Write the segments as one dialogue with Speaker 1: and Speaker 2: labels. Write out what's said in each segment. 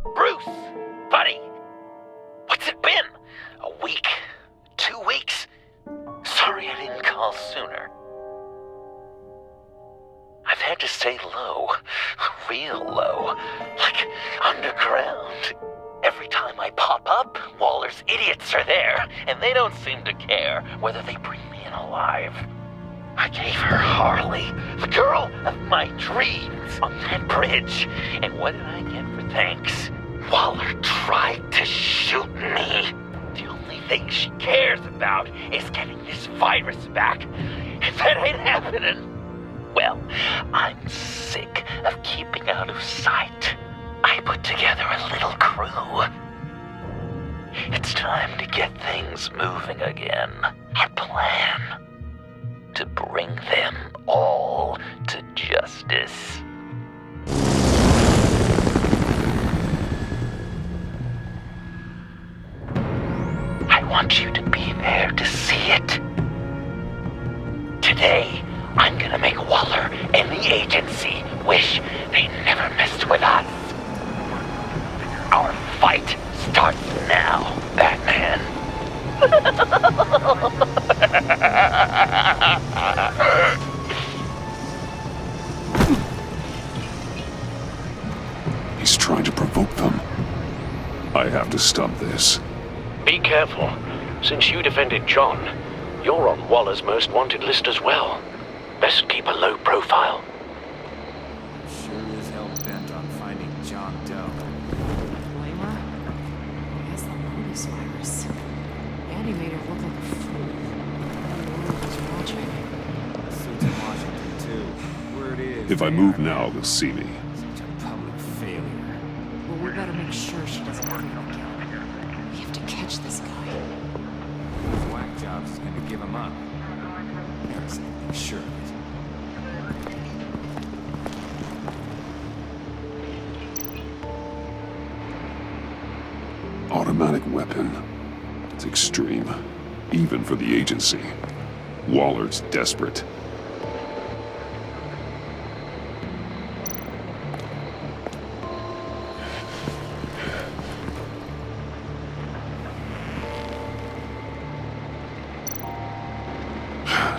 Speaker 1: Bruce! Buddy! What's it been? A week? 2 weeks? Sorry I didn't call sooner. I've had to stay low. Real low. Like underground. Every time I pop up, Waller's idiots are there, and they don't seem to care whether they bring me in alive. I gave her Harley, the girl of my dreams, on that bridge. And what did I get for thanks? Waller tried to shoot me. The only thing she cares about is getting this virus back. If that ain't happening, well, I'm sick of keeping out of sight. I put together a little crew. It's time to get things moving again. A plan. To bring them all to justice. I want you to be there to see it. Today, I'm gonna make Waller and the agency wish they never messed with us. Our fight starts now, Batman.
Speaker 2: He's trying to provoke them. I have to stop this.
Speaker 3: Be careful. Since you defended John, you're on Waller's most wanted list as well. Best keep a low profile.
Speaker 4: Sure is hell bent on finding John Doe.
Speaker 5: Blame her? He has the Lotus virus. And he made her look like a fool. The world was watching.
Speaker 4: Suits in Washington, too. Word is...
Speaker 2: If I move now, they'll see me.
Speaker 4: Such a public failure.
Speaker 5: Well, we better make sure she doesn't fail again. We have to catch this guy.
Speaker 4: Those whack jobs is gonna give him up. Gotta make sure of it.
Speaker 2: Automatic weapon. It's extreme. Even for the agency. Waller's desperate.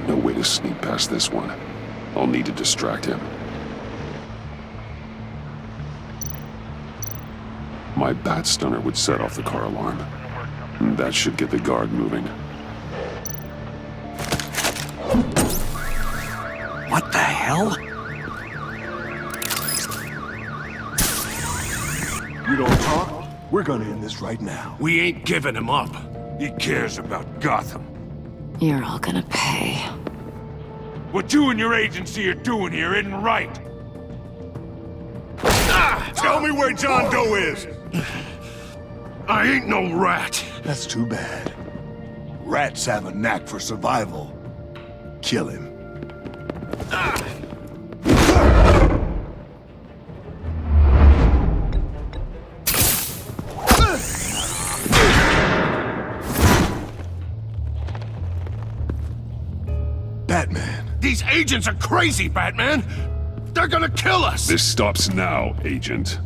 Speaker 2: No way to sneak past this one. I'll need to distract him. My bat stunner would set off the car alarm. That should get the guard moving.
Speaker 6: What the hell?
Speaker 7: You don't talk? We're gonna end this right now.
Speaker 6: We ain't giving him up. He cares about Gotham.
Speaker 5: You're all gonna pay.
Speaker 6: What you and your agency are doing here isn't right.
Speaker 7: Tell me where John Doe is!
Speaker 6: I ain't no rat.
Speaker 7: That's too bad. Rats have a knack for survival. Kill him. Batman.
Speaker 6: These agents are crazy, Batman. They're gonna kill us.
Speaker 2: This stops now, Agent.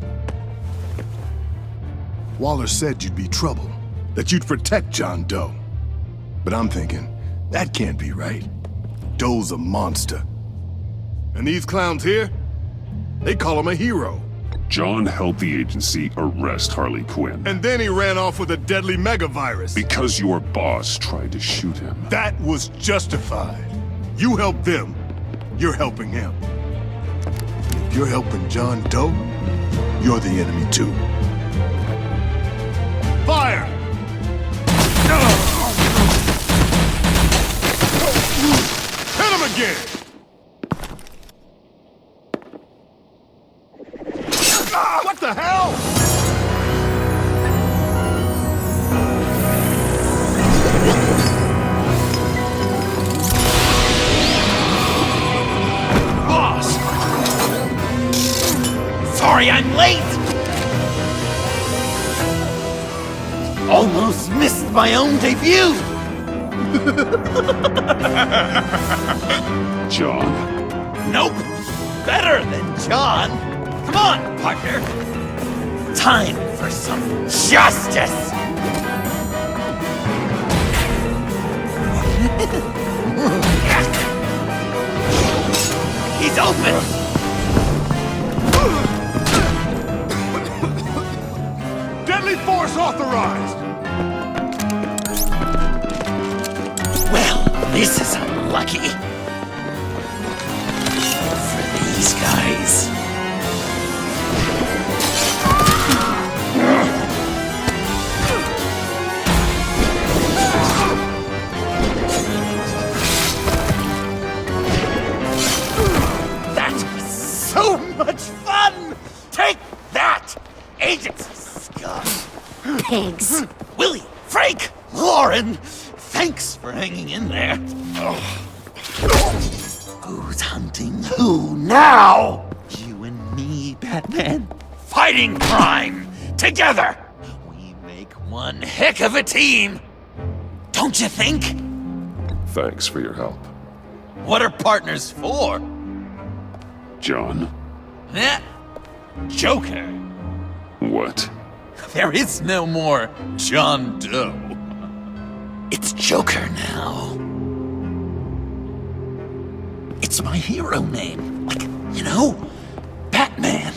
Speaker 7: Waller said you'd be trouble, that you'd protect John Doe. But I'm thinking, that can't be right. Doe's a monster. And these clowns here, they call him a hero.
Speaker 2: John helped the agency arrest Harley Quinn.
Speaker 7: And then he ran off with a deadly megavirus.
Speaker 2: Because your boss tried to shoot him.
Speaker 7: That was justified. You helped them, you're helping him. If you're helping John Doe, you're the enemy too. Fire! Hit him again! What the hell?
Speaker 6: Boss!
Speaker 1: Sorry I'm late! Almost missed my own debut!
Speaker 2: John?
Speaker 1: Nope! Better than John! Come on, partner! Time for some justice! He's open!
Speaker 7: Deadly force authorized!
Speaker 1: Well, this is unlucky. For these guys. That was so much fun! Take that, agency scum!
Speaker 5: Pigs.
Speaker 1: Willie, Frank, Lauren, thanks for hanging in there. Who's hunting who now? You and me, Batman. Fighting crime together. We make one heck of a team. Don't you think?
Speaker 2: Thanks for your help.
Speaker 1: What are partners for?
Speaker 2: John?
Speaker 1: Eh? Joker.
Speaker 2: What?
Speaker 1: There is no more John Doe. It's Joker now. It's my hero name. Like, you know, Batman.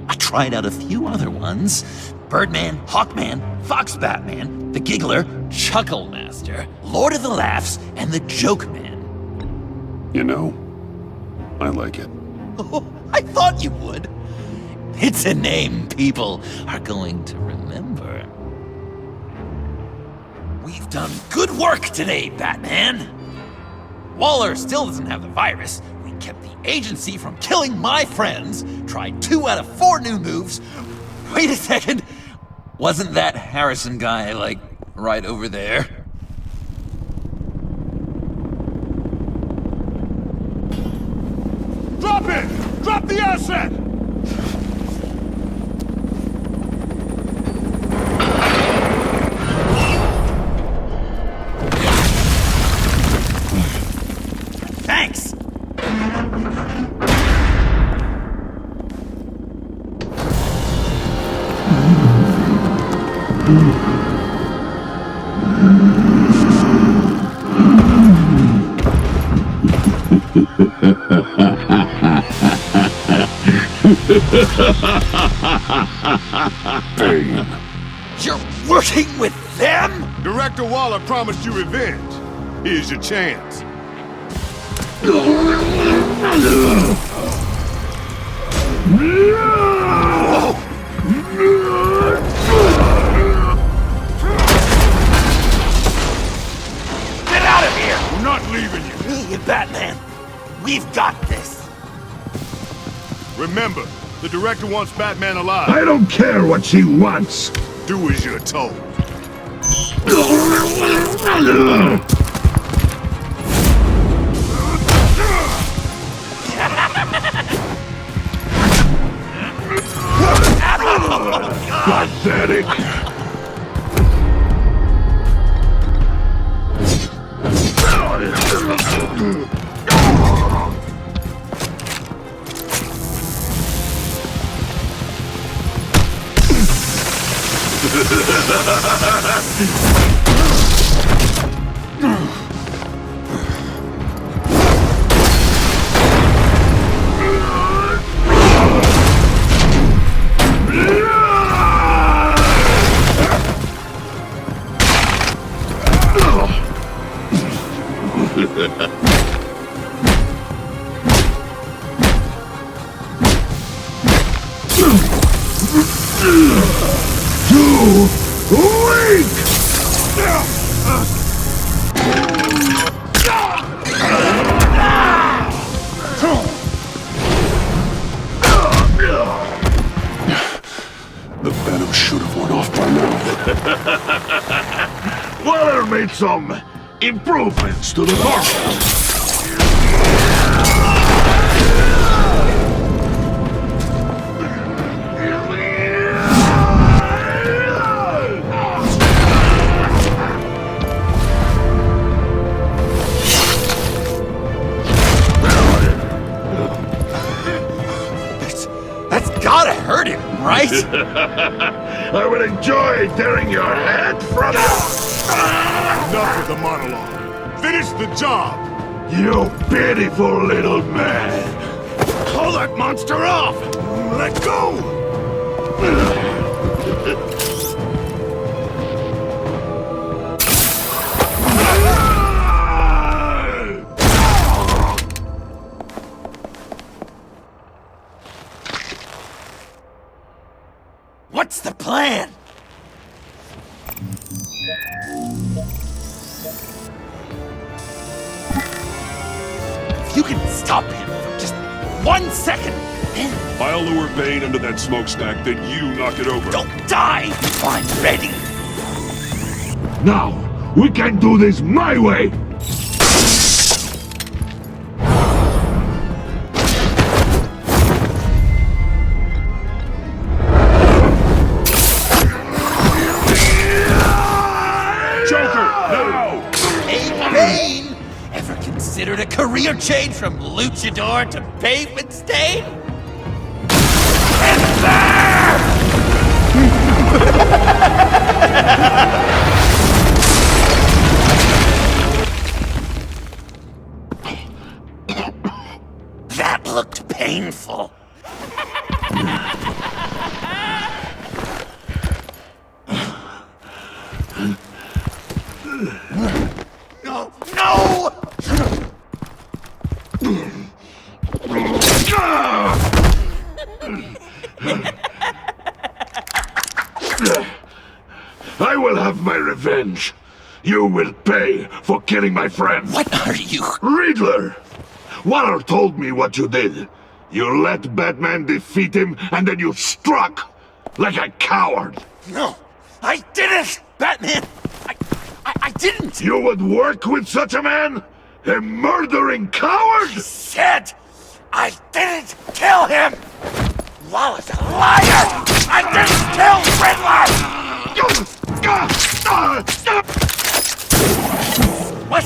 Speaker 1: I tried out a few other ones. Birdman, Hawkman, Fox Batman, the Giggler, Chuckle Master, Lord of the Laughs, and the Joke Man.
Speaker 2: You know, I like it.
Speaker 1: Oh, I thought you would. It's a name people are going to remember. We've done good work today, Batman. Waller still doesn't have the virus. We kept the agency from killing my friends, tried 2 out of 4 new moves. Wait a second. Wasn't that Harrison guy, like, right over there?
Speaker 7: Drop it! Drop the asset!
Speaker 1: Thanks!
Speaker 2: Bane.
Speaker 1: You're working with them?
Speaker 7: Director Waller promised you revenge. Here's your chance.
Speaker 1: Get out of here!
Speaker 7: We're not leaving you.
Speaker 1: Me and Batman, we've got this.
Speaker 7: Remember, the director wants Batman alive.
Speaker 8: I don't care what she wants.
Speaker 7: Do as you're told.
Speaker 8: Pathetic. Too weak!
Speaker 2: The Venom should have worn off by now.
Speaker 8: Waller made some improvements to the car.
Speaker 1: That's gotta hurt him.
Speaker 8: right? I will enjoy tearing your head from you!
Speaker 7: Enough with the monologue. Finish the job!
Speaker 8: You pitiful little man!
Speaker 7: Pull that monster off! Let go!
Speaker 1: What's the plan? If you can stop him for just 1 second, then
Speaker 2: I'll lure Bane into that smokestack, then you knock it over.
Speaker 1: don't die! I'm ready!
Speaker 8: Now, we can do this my way!
Speaker 2: Joker, now!
Speaker 1: Hey, Bane! Ever considered a career change from luchador to pavement stain? That looked painful. No! No!
Speaker 8: I will have my revenge. You will pay for killing my friend.
Speaker 1: What are you?
Speaker 8: Riddler! Waller told me what you did. You let Batman defeat him, and then you struck like a coward.
Speaker 1: No, I didn't! Batman! I didn't!
Speaker 8: You would work with such a man? A murdering coward?
Speaker 1: Said I didn't kill him! Waller's a liar! I didn't kill Riddler! What?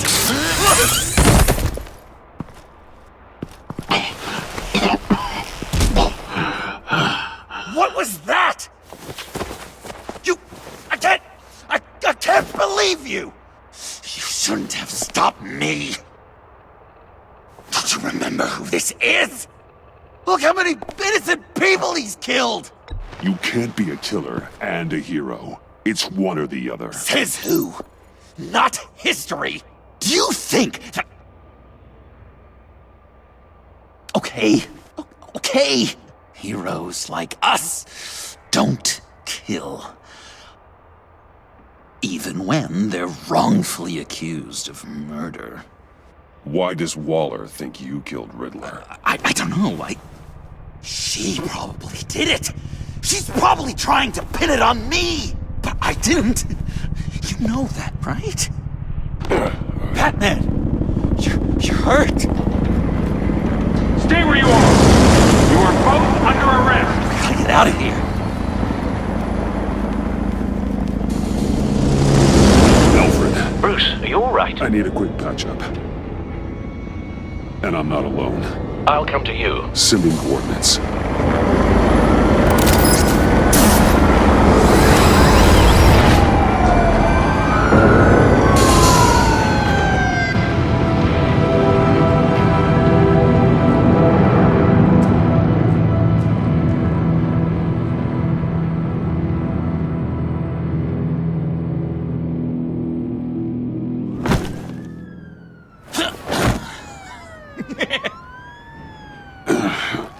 Speaker 1: What was that? I can't believe you! You shouldn't have stopped me. Don't you remember who this is? Look how many innocent people he's killed!
Speaker 2: You can't be a killer and a hero. It's one or the other.
Speaker 1: Says who? Not history. Do you think that... Okay. Okay. Heroes like us don't kill. Even when they're wrongfully accused of murder.
Speaker 2: Why does Waller think you killed Riddler?
Speaker 1: I don't know. She probably did it. She's probably trying to pin it on me. But I didn't. You know that, right? Batman! You're hurt.
Speaker 6: Stay where you are! You are both under arrest!
Speaker 1: We gotta get out of here.
Speaker 2: Alfred,
Speaker 3: Bruce, are you all right?
Speaker 2: I need a quick patch-up. And I'm not alone.
Speaker 3: I'll come to you.
Speaker 2: Sending coordinates.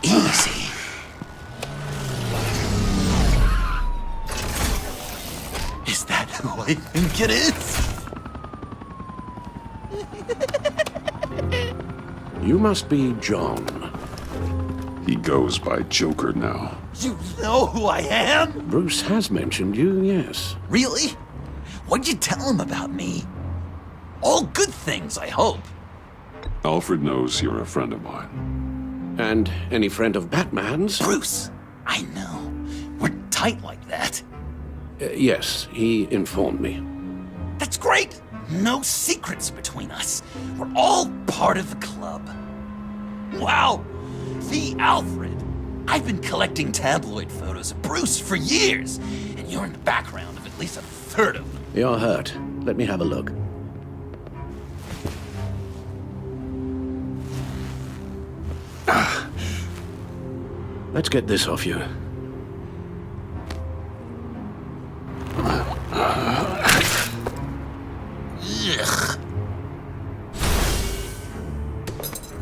Speaker 1: Easy. Is that who I think it is?
Speaker 3: You must be John.
Speaker 2: He goes by Joker now.
Speaker 1: You know who I am?
Speaker 3: Bruce has mentioned you, yes.
Speaker 1: Really? What'd you tell him about me? All good things, I hope.
Speaker 2: Alfred knows you're a friend of mine.
Speaker 3: And any friend of Batman's?
Speaker 1: Bruce, I know. We're tight like that.
Speaker 3: Yes, he informed me.
Speaker 1: That's great. No secrets between us. We're all part of the club. Wow, the Alfred. I've been collecting tabloid photos of Bruce for years, and you're in the background of at least a third of them.
Speaker 3: You're hurt. Let me have a look. Let's get this off you.
Speaker 1: Ugh.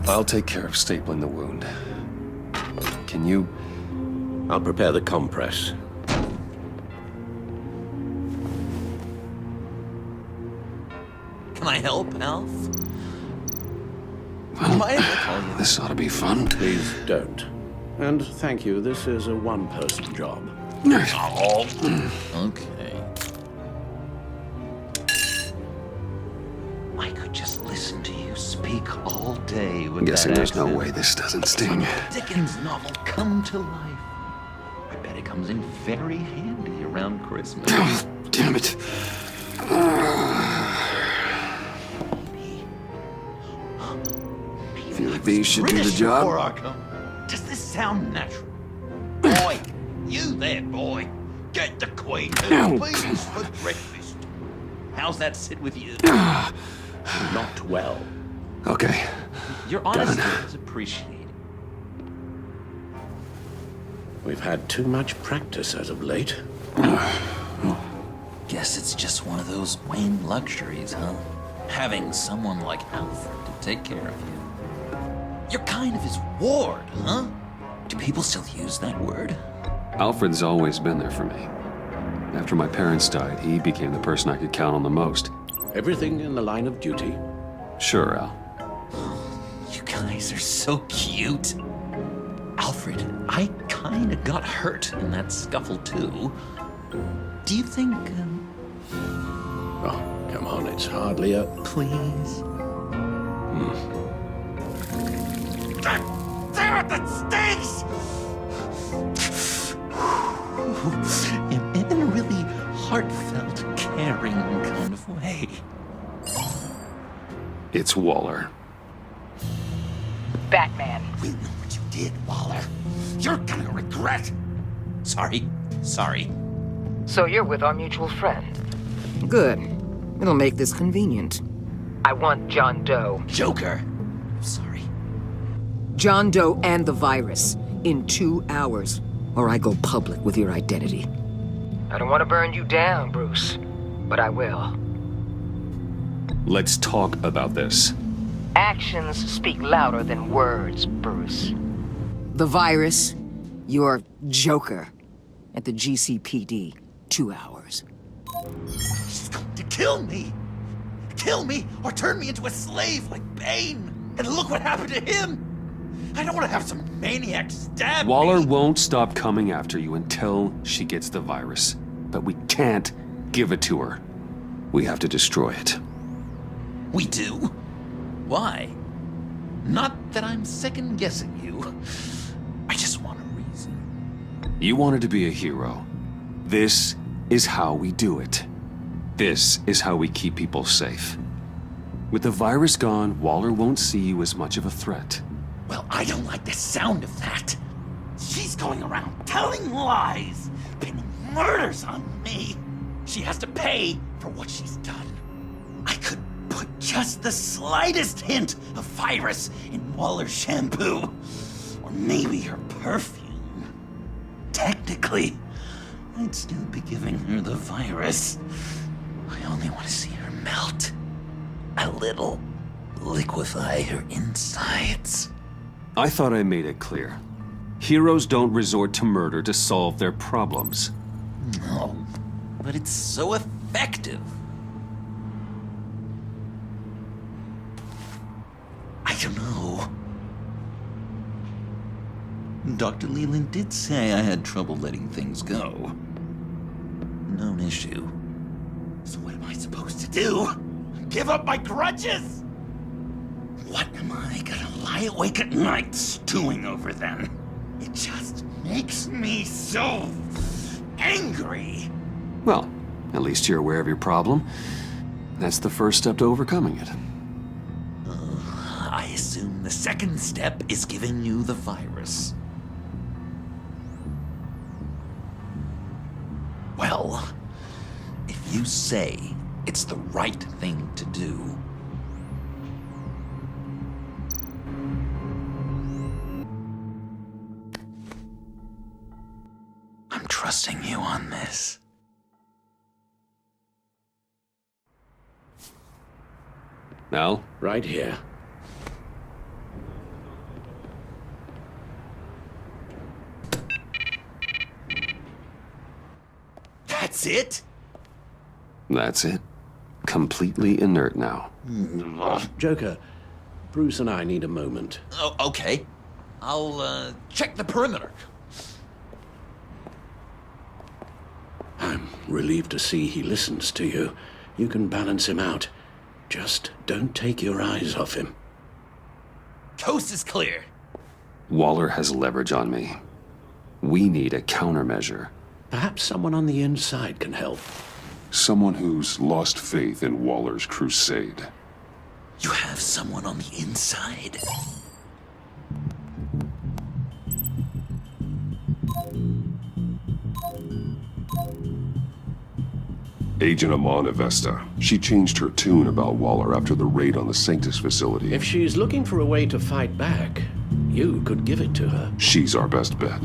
Speaker 9: I'll take care of stapling the wound. Can you...
Speaker 3: I'll prepare the compress.
Speaker 1: Can I help, Alf?
Speaker 9: Well,
Speaker 1: Mind if I call you?
Speaker 9: this ought to be fun.
Speaker 3: Please don't. And thank you, this is a one-person job.
Speaker 1: Oh, okay. I could just listen to you speak all day with
Speaker 9: I'm guessing
Speaker 1: that
Speaker 9: there's no
Speaker 1: accent.
Speaker 9: way this doesn't sting.
Speaker 1: Dickens' novel come to life. I bet it comes in very handy around Christmas.
Speaker 9: Damn it. Feel like these should do the
Speaker 1: British
Speaker 9: job?
Speaker 1: before Arkham. Does this sound natural? Boy, you there, boy. Get the Queen
Speaker 9: Ow.
Speaker 1: please for breakfast. How's that sit with you?
Speaker 3: Not well.
Speaker 9: Okay.
Speaker 1: Your honesty is appreciated.
Speaker 3: We've had too much practice as of late.
Speaker 1: Guess it's just one of those Wayne luxuries, huh? Having someone like Alfred to take care of you. You're kind of his ward, huh? Do people still use that word?
Speaker 9: Alfred's always been there for me. After my parents died, he became the person I could count on the most.
Speaker 3: Everything in the line of duty.
Speaker 9: Sure, Al.
Speaker 1: You guys are so cute. Alfred, I kinda got hurt in that scuffle too. Do you think,
Speaker 3: Oh, come on, it's hardly a...
Speaker 1: please? Damn it, that stinks! In a really heartfelt, caring kind of way.
Speaker 9: It's Waller.
Speaker 10: Batman.
Speaker 1: We know what you did, Waller. You're gonna regret. Sorry.
Speaker 10: So you're with our mutual friend. Good. It'll make this convenient. I want John Doe.
Speaker 1: Joker. Sorry.
Speaker 10: John Doe and the virus in 2 hours, or I go public with your identity. I don't want to burn you down, Bruce, but I will.
Speaker 9: Let's talk about this.
Speaker 10: Actions speak louder than words, Bruce. The virus, your Joker, at the GCPD, 2 hours.
Speaker 1: She's going to kill me. Kill me or turn me into a slave like Bane. And look what happened to him. I don't want to have some maniac stab
Speaker 9: Waller
Speaker 1: me.
Speaker 9: won't stop coming after you until she gets the virus. But we can't give it to her. We have to destroy it.
Speaker 1: We do? Why? Not that I'm second-guessing you. I just want a reason.
Speaker 9: You wanted to be a hero. This is how we do it. This is how we keep people safe. With the virus gone, Waller won't see you as much of a threat.
Speaker 1: Well, I don't like the sound of that. She's going around telling lies, pinning murders on me. She has to pay for what she's done. I could put just the slightest hint of virus in Waller's shampoo. Or maybe her perfume. Technically, I'd still be giving her the virus. I only want to see her melt. A little. Liquefy her insides.
Speaker 9: I thought I made it clear. Heroes don't resort to murder to solve their problems.
Speaker 1: No, but it's so effective. I don't know. Dr. Leland did say I had trouble letting things go. Known issue. So what am I supposed to do? Give up my grudges? What am I gonna lie awake at night stewing over then? It just makes me so angry.
Speaker 9: Well, at least you're aware of your problem. That's the first step to overcoming it.
Speaker 1: I assume the second step is giving you the virus. Well, if you say it's the right thing to do... I'm trusting you on this.
Speaker 9: Al?
Speaker 3: Right here.
Speaker 1: That's it?
Speaker 9: That's it. Completely inert now.
Speaker 3: Joker, Bruce and I need a moment.
Speaker 1: Oh, okay. I'll, check the perimeter.
Speaker 3: I'm relieved to see he listens to you. You can balance him out. Just don't take your eyes off him.
Speaker 1: Coast is clear.
Speaker 9: Waller has leverage on me. We need a countermeasure.
Speaker 3: Perhaps someone on the inside can help.
Speaker 2: Someone who's lost faith in Waller's crusade.
Speaker 1: You have someone on the inside?
Speaker 2: Agent Amana Vesta. She changed her tune about Waller after the raid on the Sanctus facility.
Speaker 3: If she's looking for a way to fight back, you could give it to her.
Speaker 2: She's our best bet.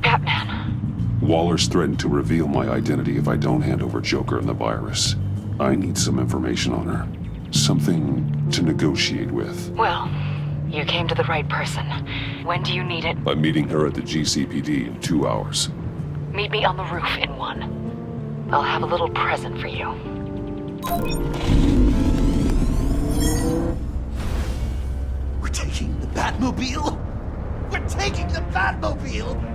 Speaker 5: Batman.
Speaker 2: Waller's threatened to reveal my identity if I don't hand over Joker and the virus. I need some information on her. Something to negotiate with.
Speaker 5: Well, you came to the right person. When do you need it?
Speaker 2: I'm meeting her at the GCPD in 2 hours.
Speaker 5: Meet me on the roof in 1. I'll have a little present for you.
Speaker 1: We're taking the Batmobile? We're taking the Batmobile?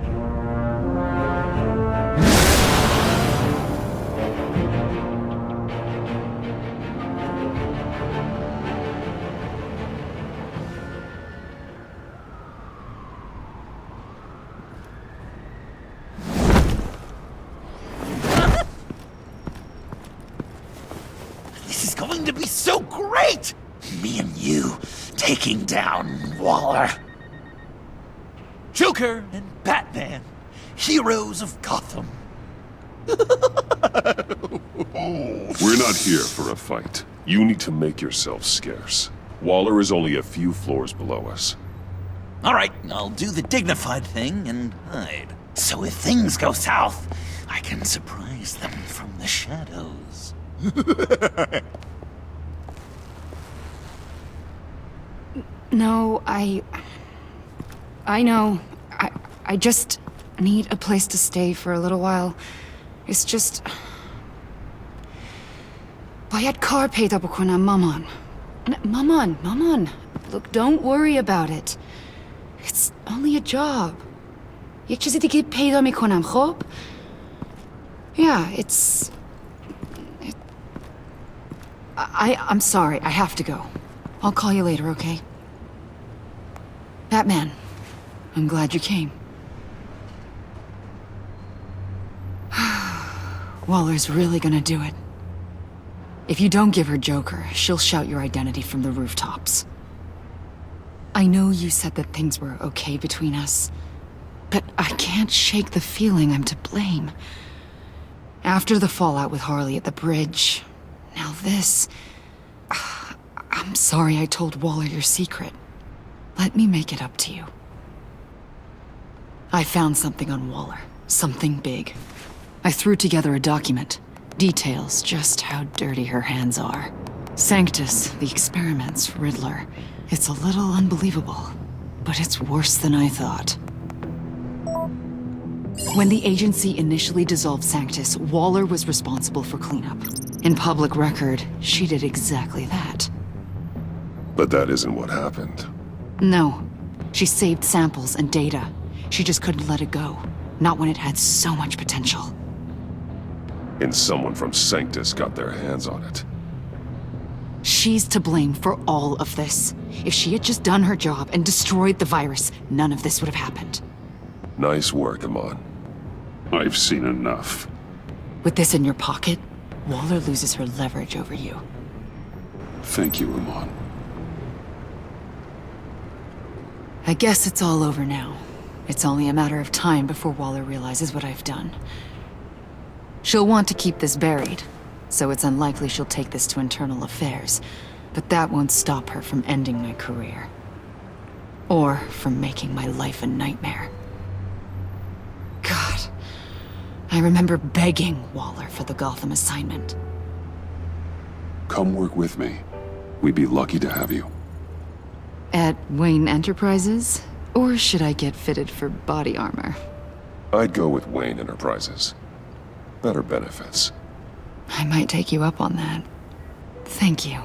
Speaker 1: This is going to be so great! Me and you taking down Waller. Joker and Batman, heroes of Gotham.
Speaker 2: We're not here for a fight. You need to make yourself scarce. Waller is only a few floors below us.
Speaker 1: All right, I'll do the dignified thing and hide. So if things go south, I can surprise them from the shadows.
Speaker 5: No, I know. I just need a place to stay for a little while. It's just... Bayad kar peyda bukonam maman. Maman. Look, don't worry about it. It's only a job. Yek chizi dige peyda mikonam, khob? Yeah, it's... I'm sorry, I have to go. I'll call you later, okay? Batman, I'm glad you came. Waller's really gonna do it. If you don't give her Joker, she'll shout your identity from the rooftops. I know you said that things were okay between us, but I can't shake the feeling I'm to blame. After the fallout with Harley at the bridge, now this... I'm sorry I told Waller your secret. Let me make it up to you. I found something on Waller. Something big. I threw together a document. Details just how dirty her hands are. Sanctus, the experiments, Riddler. It's a little unbelievable, but it's worse than I thought. When the agency initially dissolved Sanctus, Waller was responsible for cleanup. In public record, she did exactly that.
Speaker 2: But that isn't what happened.
Speaker 5: No. She saved samples and data. She just couldn't let it go. Not when it had so much potential.
Speaker 2: And someone from Sanctus got their hands on it.
Speaker 5: She's to blame for all of this. If she had just done her job and destroyed the virus, none of this would have happened.
Speaker 2: Nice work, Amon. I've seen enough.
Speaker 5: With this in your pocket, Waller loses her leverage over you.
Speaker 2: Thank you, Amon.
Speaker 5: I guess it's all over now. It's only a matter of time before Waller realizes what I've done. She'll want to keep this buried, so it's unlikely she'll take this to internal affairs. But that won't stop her from ending my career. Or from making my life a nightmare. God, I remember begging Waller for the Gotham assignment.
Speaker 2: Come work with me. We'd be lucky to have you.
Speaker 5: At Wayne Enterprises? Or should I get fitted for body armor?
Speaker 2: I'd go with Wayne Enterprises. Better benefits.
Speaker 5: I might take you up on that. Thank you.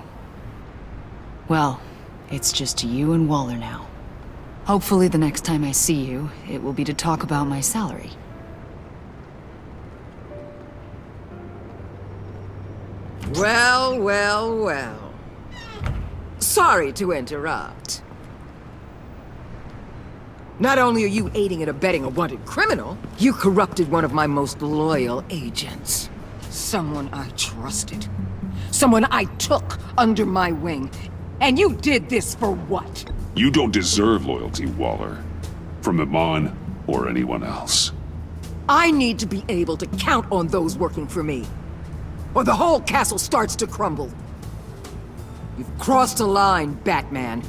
Speaker 5: Well, it's just you and Waller now. Hopefully the next time I see you, it will be to talk about my salary.
Speaker 10: Well, well, well. Sorry to interrupt. Not only are you aiding and abetting a wanted criminal, you corrupted one of my most loyal agents. Someone I trusted. Someone I took under my wing. And you did this for what?
Speaker 2: You don't deserve loyalty, Waller. From Iman or anyone else.
Speaker 10: I need to be able to count on those working for me. Or the whole castle starts to crumble. You've crossed a line, Batman.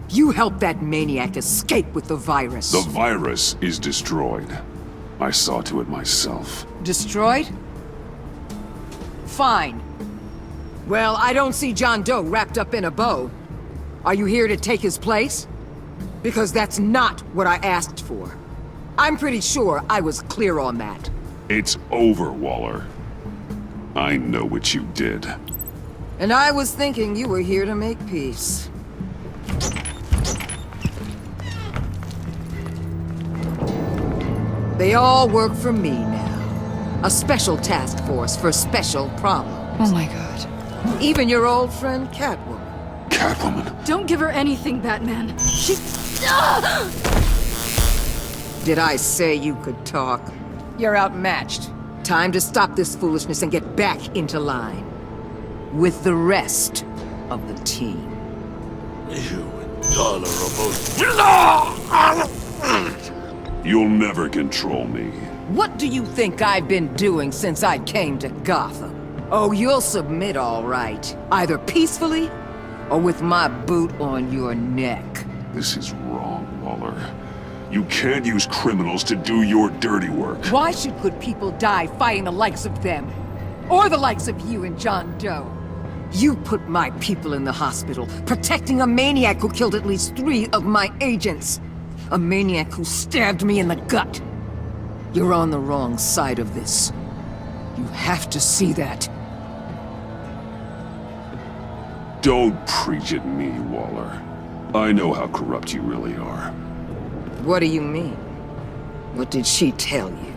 Speaker 10: You helped that maniac escape with the virus.
Speaker 2: The virus is destroyed. I saw to it myself.
Speaker 10: Destroyed? Fine. Well, I don't see John Doe wrapped up in a bow. Are you here to take his place? Because that's not what I asked for. I'm pretty sure I was clear on that.
Speaker 2: It's over, Waller. I know what you did.
Speaker 10: And I was thinking you were here to make peace. They all work for me now. A special task force for special problems.
Speaker 5: Oh my god.
Speaker 10: Even your old friend Catwoman.
Speaker 2: Catwoman?
Speaker 11: Don't give her anything, Batman. She...
Speaker 10: Did I say you could talk? You're outmatched. Time to stop this foolishness and get back into line. With the rest of the team.
Speaker 8: You intolerable...
Speaker 2: You'll never control me.
Speaker 10: What do you think I've been doing since I came to Gotham? Oh, you'll submit all right. Either peacefully, or with my boot on your neck.
Speaker 2: This is wrong, Waller. You can't use criminals to do your dirty work.
Speaker 10: Why should good people die fighting the likes of them? Or the likes of you and John Doe? You put my people in the hospital, protecting a maniac who killed at least 3 of my agents. A maniac who stabbed me in the gut. You're on the wrong side of this. You have to see that.
Speaker 2: Don't preach at me, Waller. I know how corrupt you really are.
Speaker 10: What do you mean? What did she tell you?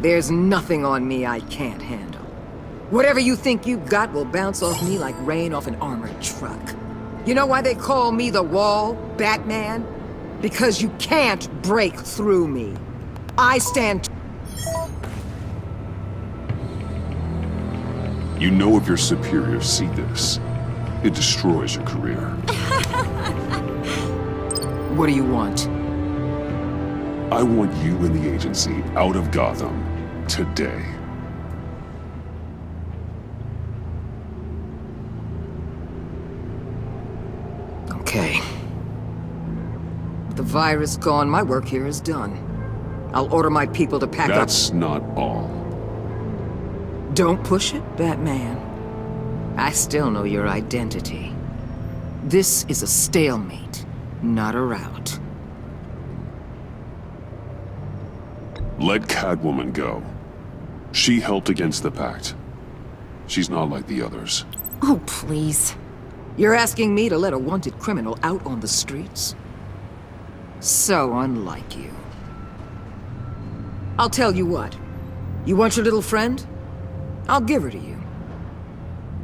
Speaker 10: There's nothing on me I can't handle. Whatever you think you got will bounce off me like rain off an armored truck. You know why they call me the Wall, Batman? Because you can't break through me. I stand...
Speaker 2: You know if your superiors see this, it destroys your career.
Speaker 10: What do you want?
Speaker 2: I want you and the agency out of Gotham today.
Speaker 10: Okay. With the virus gone, my work here is done. I'll order my people to pack up...
Speaker 2: That's not all.
Speaker 10: Don't push it, Batman. I still know your identity. This is a stalemate, not a rout.
Speaker 2: Let Catwoman go. She helped against the Pact. She's not like the others.
Speaker 5: Oh, please.
Speaker 10: You're asking me to let a wanted criminal out on the streets? So unlike you. I'll tell you what. You want your little friend? I'll give her to you.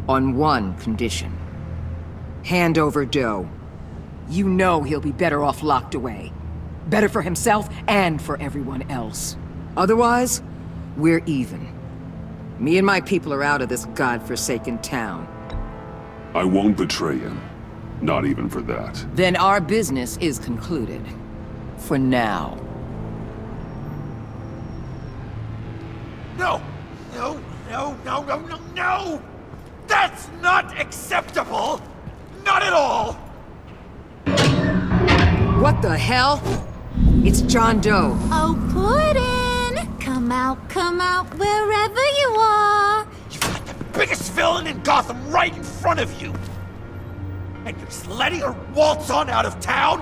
Speaker 10: On one condition. Hand over Doe. You know he'll be better off locked away. Better for himself and for everyone else. Otherwise, we're even. Me and my people are out of this godforsaken town.
Speaker 2: I won't betray him. Not even for that.
Speaker 10: Then our business is concluded. For now.
Speaker 1: No! No, no, no, no, no, no! That's not acceptable! Not at all!
Speaker 10: What the hell? It's John Doe.
Speaker 11: Oh, Puddin'! Come out, wherever you are!
Speaker 1: You've got the biggest villain in Gotham right in front of you! And you're just letting her waltz on out of town?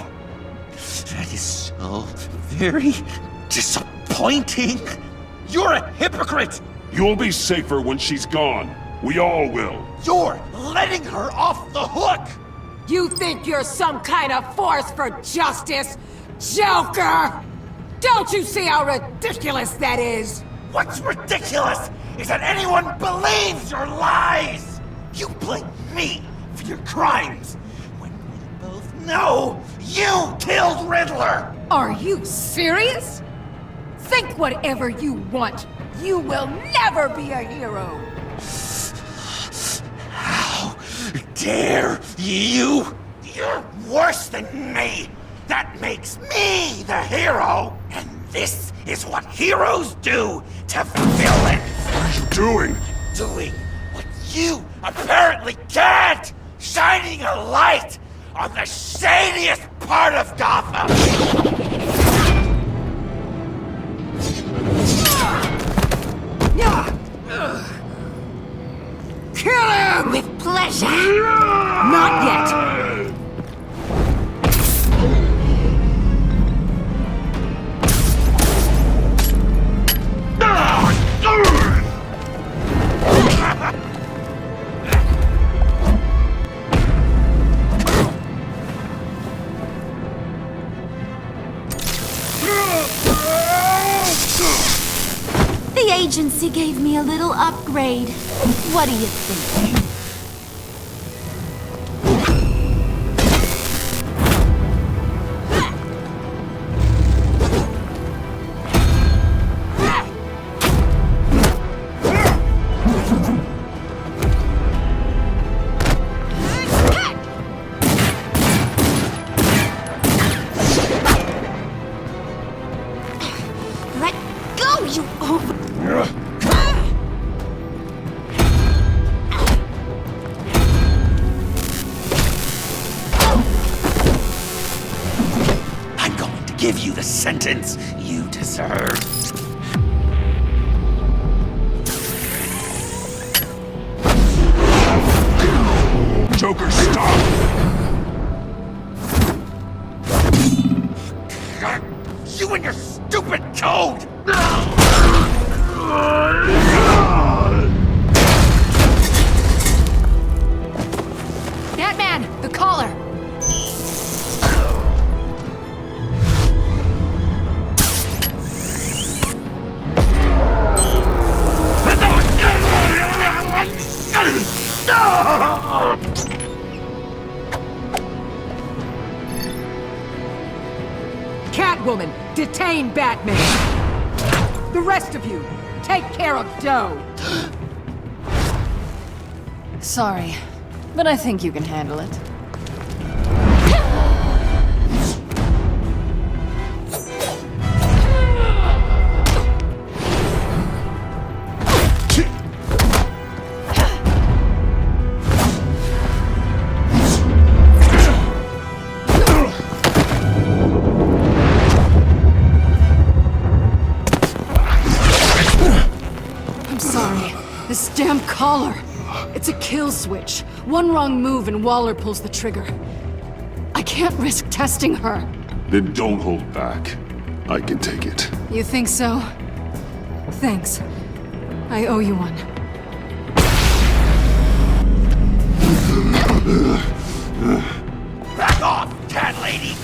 Speaker 1: That is so very disappointing! You're a hypocrite!
Speaker 2: You'll be safer when she's gone. We all will.
Speaker 1: You're letting her off the hook!
Speaker 10: You think you're some kind of force for justice, Joker? Don't you see how ridiculous that is?
Speaker 1: What's ridiculous is that anyone believes your lies! You blame me for your crimes, when we both know you killed Riddler!
Speaker 10: Are you serious? Think whatever you want. You will never be a hero.
Speaker 1: How dare you? You're worse than me! That makes me the hero! And this is what heroes do to villains!
Speaker 2: What are you doing?
Speaker 1: Doing what you apparently can't! Shining a light on the shadiest part of Gotham!
Speaker 10: Kill him!
Speaker 11: With pleasure!
Speaker 10: Not yet!
Speaker 11: The agency gave me a little upgrade. What do you think? Let go, you
Speaker 1: I'm going to give you the sentence you deserve.
Speaker 2: Joker, stop!
Speaker 1: You and your stupid code!
Speaker 5: Batman! The collar!
Speaker 10: Catwoman, detain Batman! The rest of you, take care of Doe!
Speaker 5: Sorry, but I think you can handle it. I'm sorry. This damn collar. It's a kill switch. One wrong move and Waller pulls the trigger. I can't risk testing her.
Speaker 2: Then don't hold back. I can take it.
Speaker 5: You think so? Thanks. I owe you one.
Speaker 1: Back off, cat lady!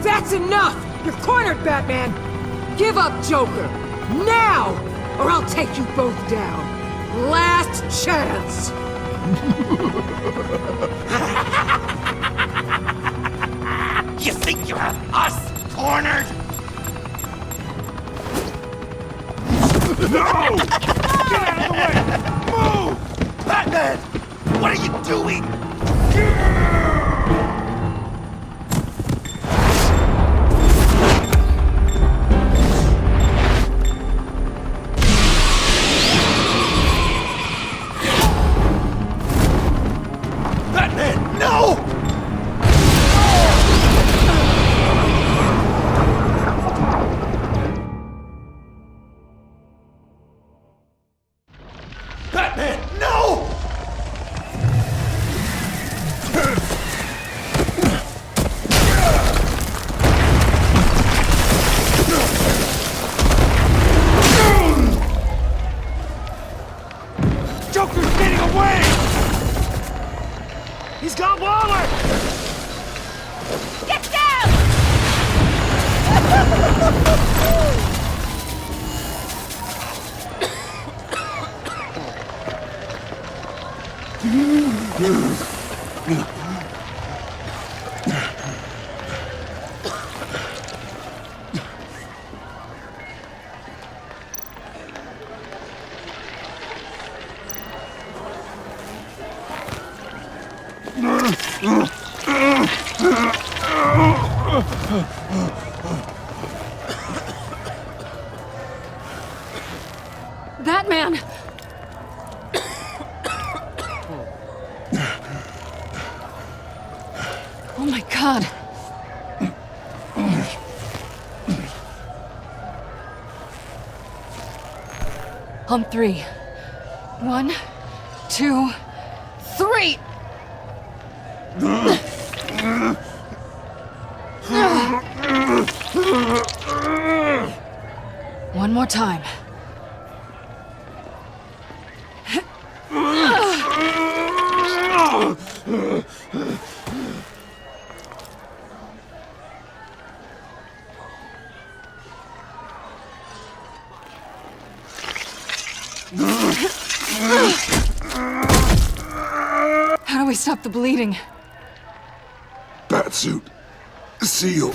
Speaker 10: That's enough! You're cornered, Batman! Give up, Joker! Now! Or I'll take you both down. Last chance!
Speaker 1: You think you have us cornered?
Speaker 2: No!
Speaker 1: Get out of the way! Move! Batman! What are you doing?
Speaker 7: Batman, no! Batman, no!
Speaker 6: Joker's getting away! He's got Waller!
Speaker 11: Get down!
Speaker 5: Batman! Oh my God. On three. 1, 2, 3! One more time. How do we stop the bleeding?
Speaker 2: Batsuit. Seal.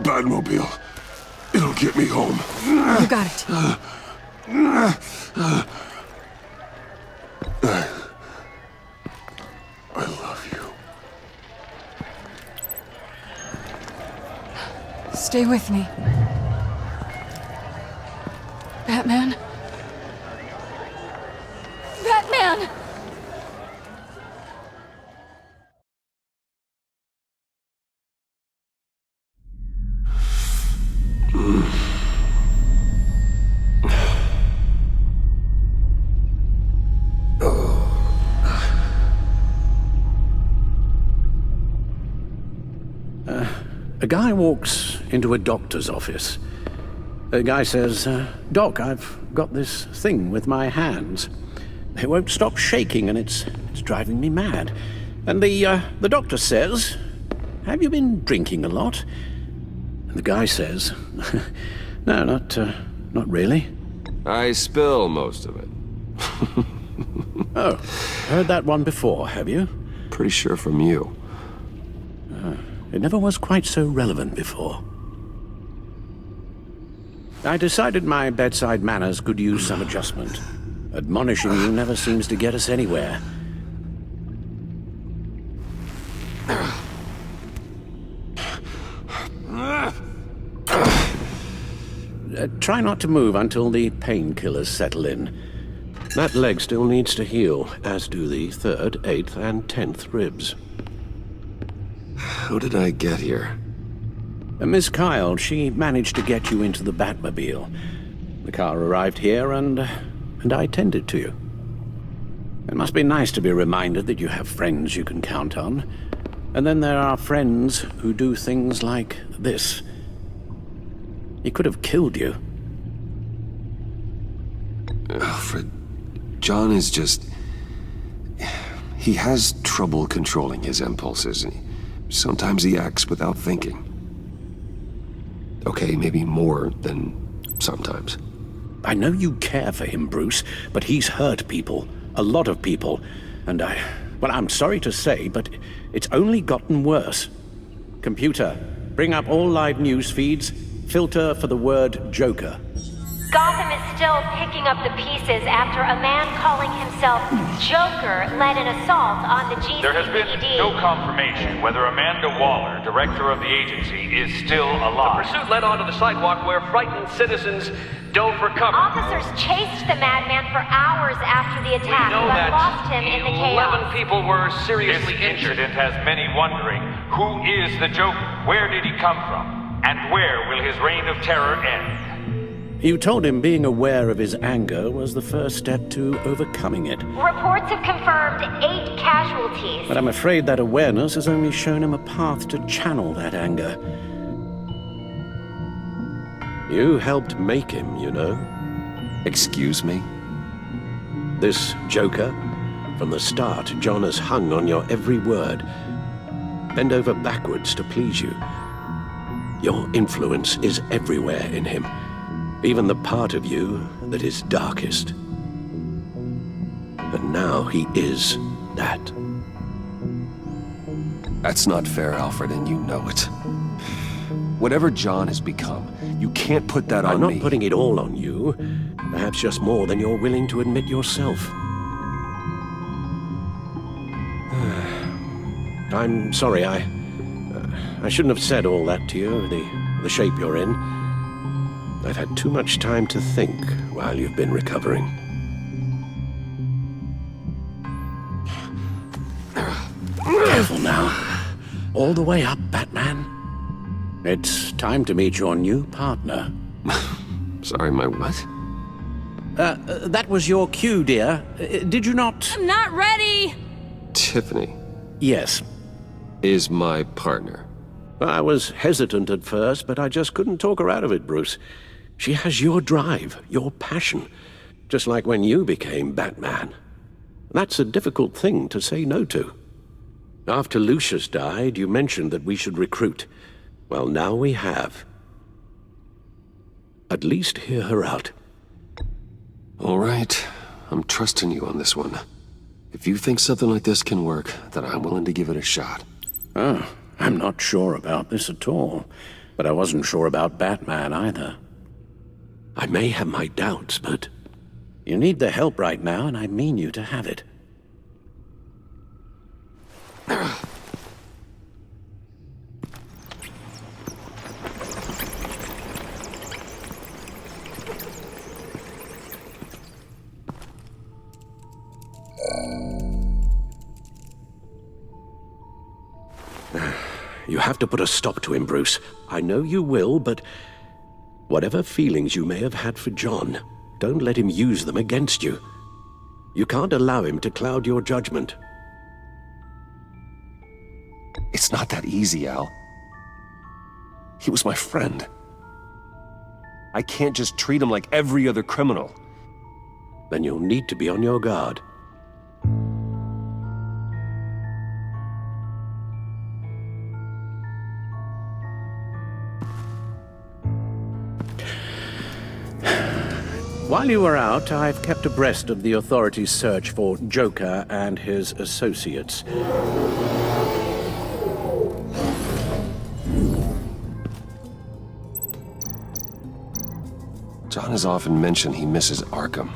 Speaker 2: Batmobile. It'll get me home.
Speaker 5: You got it.
Speaker 2: I love you.
Speaker 5: Stay with me. Batman? Batman!
Speaker 3: A guy walks into a doctor's office. The guy says, Doc, I've got this thing with my hands. They won't stop shaking and it's driving me mad. And the doctor says, have you been drinking a lot? And the guy says, no, not really.
Speaker 9: I spill most of it.
Speaker 3: Oh, heard that one before, have you?
Speaker 9: Pretty sure from you.
Speaker 3: It never was quite so relevant before. I decided my bedside manners could use some adjustment. Admonishing you never seems to get us anywhere. Try not to move until the painkillers settle in. That leg still needs to heal, as do the 3rd, 8th, and 10th ribs.
Speaker 9: How did I get here?
Speaker 3: Miss Kyle, she managed to get you into the Batmobile. The car arrived here and I tended to you. It must be nice to be reminded that you have friends you can count on. And then there are friends who do things like this. He could have killed you.
Speaker 9: Alfred, John is just... He has trouble controlling his impulses. Sometimes he acts without thinking. Okay, maybe more than sometimes.
Speaker 3: I know you care for him, Bruce, but he's hurt people. A lot of people. And well, I'm sorry to say, but it's only gotten worse. Computer, bring up all live news feeds, filter for the word Joker.
Speaker 12: Gotham is still picking up the pieces after a man calling himself Joker led an assault on the GCPD.
Speaker 6: There has been no confirmation whether Amanda Waller, director of the agency, is still alive.
Speaker 13: The pursuit led onto the sidewalk where frightened citizens dove for cover.
Speaker 12: Officers chased the madman for hours after the attack,
Speaker 13: We know
Speaker 12: but
Speaker 13: that
Speaker 12: lost him in the chaos.
Speaker 13: 11 people were seriously
Speaker 6: This
Speaker 13: injured.
Speaker 6: incident has many wondering, who is the Joker? Where did he come from? And where will his reign of terror end?
Speaker 3: You told him being aware of his anger was the first step to overcoming it.
Speaker 12: Reports have confirmed 8 casualties.
Speaker 3: But I'm afraid that awareness has only shown him a path to channel that anger. You helped make him, you know.
Speaker 9: Excuse me?
Speaker 3: This Joker, from the start, John has hung on your every word. Bend over backwards to please you. Your influence is everywhere in him. Even the part of you that is darkest. And now he is that.
Speaker 9: That's not fair, Alfred, and you know it. Whatever John has become, you can't put that on me.
Speaker 3: I'm not putting it all on you. Perhaps just more than you're willing to admit yourself. I'm sorry, I shouldn't have said all that to you, the shape you're in. I've had too much time to think while you've been recovering. Careful now. All the way up, Batman. It's time to meet your new partner.
Speaker 9: Sorry, my what?
Speaker 3: That was your cue, dear. Did you not?
Speaker 11: I'm not ready!
Speaker 9: Tiffany
Speaker 3: Yes.
Speaker 9: is my partner.
Speaker 3: I was hesitant at first, but I just couldn't talk her out of it, Bruce. She has your drive, your passion, just like when you became Batman. That's a difficult thing to say no to. After Lucius died, you mentioned that we should recruit. Well, now we have. At least hear her out.
Speaker 9: All right, I'm trusting you on this one. If you think something like this can work, then I'm willing to give it a shot.
Speaker 3: Oh, I'm not sure about this at all. But I wasn't sure about Batman either. I may have my doubts, but you need the help right now, and I mean you to have it. You have to put a stop to him, Bruce. I know you will, but whatever feelings you may have had for John, don't let him use them against you. You can't allow him to cloud your judgment.
Speaker 9: It's not that easy, Al. He was my friend. I can't just treat him like every other criminal.
Speaker 3: Then you'll need to be on your guard. While you were out, I've kept abreast of the authorities' search for Joker and his associates.
Speaker 9: John has often mentioned he misses Arkham.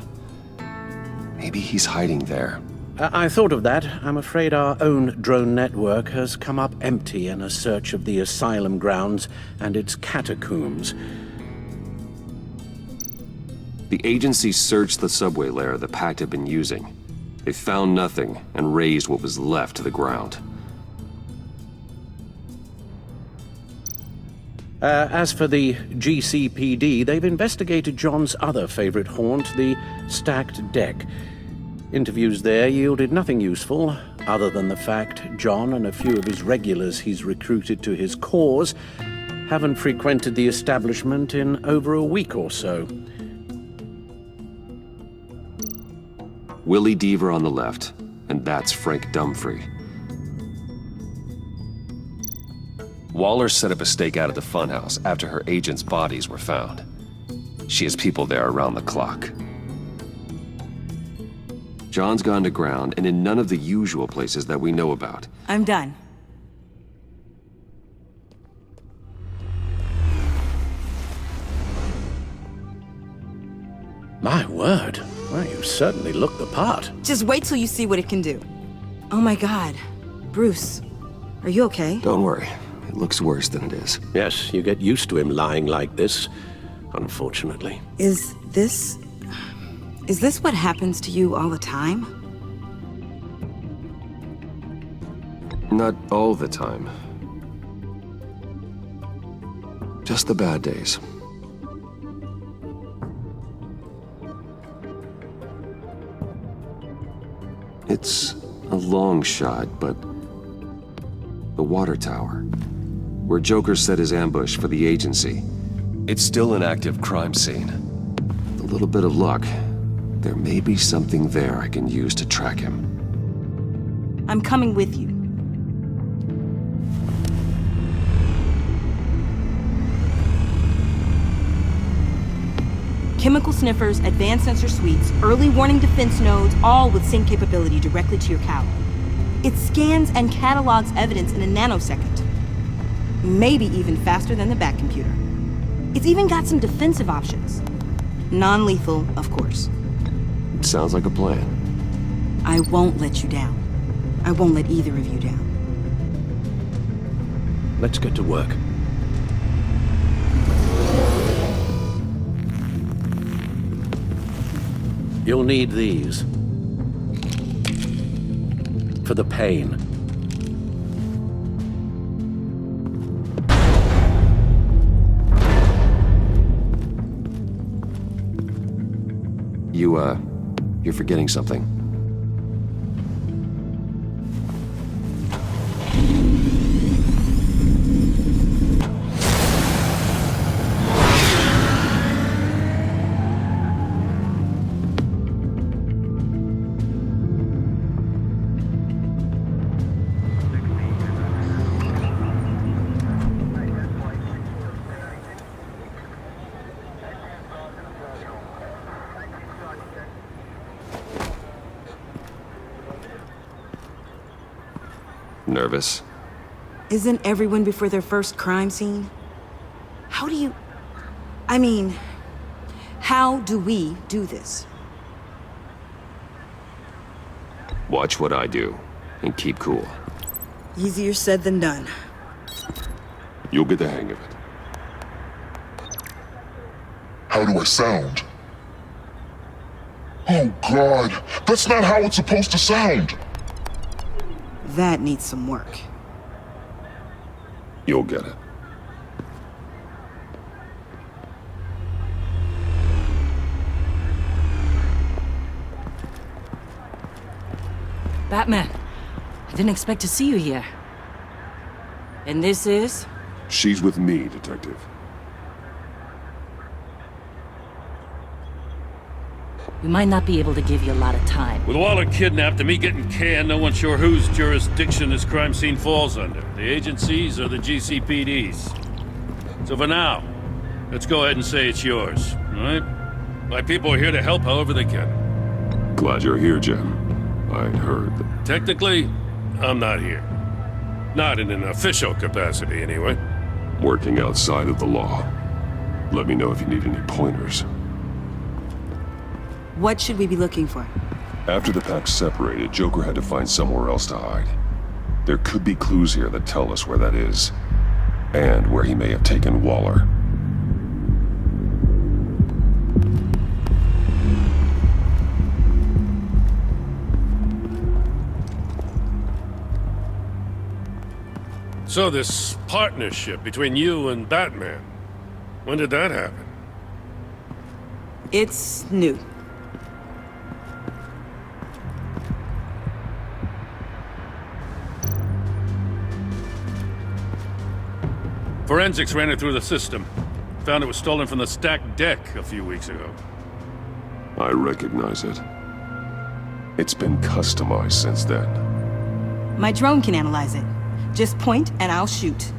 Speaker 9: Maybe he's hiding there.
Speaker 3: I thought of that. I'm afraid our own drone network has come up empty in a search of the asylum grounds and its catacombs.
Speaker 9: The agency searched the subway lair the Pact had been using. They found nothing and razed what was left to the ground.
Speaker 3: As for the GCPD, they've investigated John's other favorite haunt, the stacked deck. Interviews there yielded nothing useful, other than the fact John and a few of his regulars he's recruited to his cause haven't frequented the establishment in over a week or so.
Speaker 9: Willie Deaver on the left, and that's Frank Dumfrey. Waller set up a stakeout at the funhouse after her agents' bodies were found. She has people there around the clock. John's gone to ground and in none of the usual places that we know about.
Speaker 11: I'm done.
Speaker 3: word. Well, you certainly look the part.
Speaker 14: Just wait till you see what it can do. Oh my god. Bruce, are you okay?
Speaker 9: Don't worry. It looks worse than it is.
Speaker 3: Yes, you get used to him lying like this, unfortunately.
Speaker 14: Is this what happens to you all the time?
Speaker 9: Not all the time. Just the bad days. It's a long shot, but the water tower, where Joker set his ambush for the agency, it's still an active crime scene. With a little bit of luck, there may be something there I can use to track him.
Speaker 14: I'm coming with you. Chemical sniffers, advanced sensor suites, early warning defense nodes, all with sync capability directly to your cowl. It scans and catalogs evidence in a nanosecond. Maybe even faster than the Bat computer. It's even got some defensive options. Non-lethal, of course.
Speaker 9: It sounds like a plan.
Speaker 14: I won't let you down. I won't let either of you down.
Speaker 3: Let's get to work. You'll need these. For the pain.
Speaker 9: You're forgetting something. Nervous?
Speaker 14: Isn't everyone before their first crime scene? How do we do this?
Speaker 9: Watch what I do, and keep cool.
Speaker 14: Easier said than done.
Speaker 2: You'll get the hang of it.
Speaker 8: How do I sound? Oh God, that's not how it's supposed to sound!
Speaker 14: That needs some work.
Speaker 2: You'll get it.
Speaker 14: Batman, I didn't expect to see you here. And this is?
Speaker 2: She's with me, Detective.
Speaker 15: We might not be able to give you a lot of time.
Speaker 16: With Waller kidnapped and me getting canned, no one's sure whose jurisdiction this crime scene falls under. The agencies or the GCPD's. So for now, let's go ahead and say it's yours, all right? My people are here to help however they can.
Speaker 2: Glad you're here, Jim. I'd heard that...
Speaker 16: Technically, I'm not here. Not in an official capacity, anyway.
Speaker 2: Working outside of the law. Let me know if you need any pointers.
Speaker 14: What should we be looking for?
Speaker 2: After the pack separated, Joker had to find somewhere else to hide. There could be clues here that tell us where that is, and where he may have taken Waller.
Speaker 16: So this partnership between you and Batman, when did that happen?
Speaker 14: It's new.
Speaker 16: Forensics ran it through the system. Found it was stolen from the stacked deck a few weeks ago.
Speaker 2: I recognize it. It's been customized since then.
Speaker 14: My drone can analyze it. Just point and I'll shoot.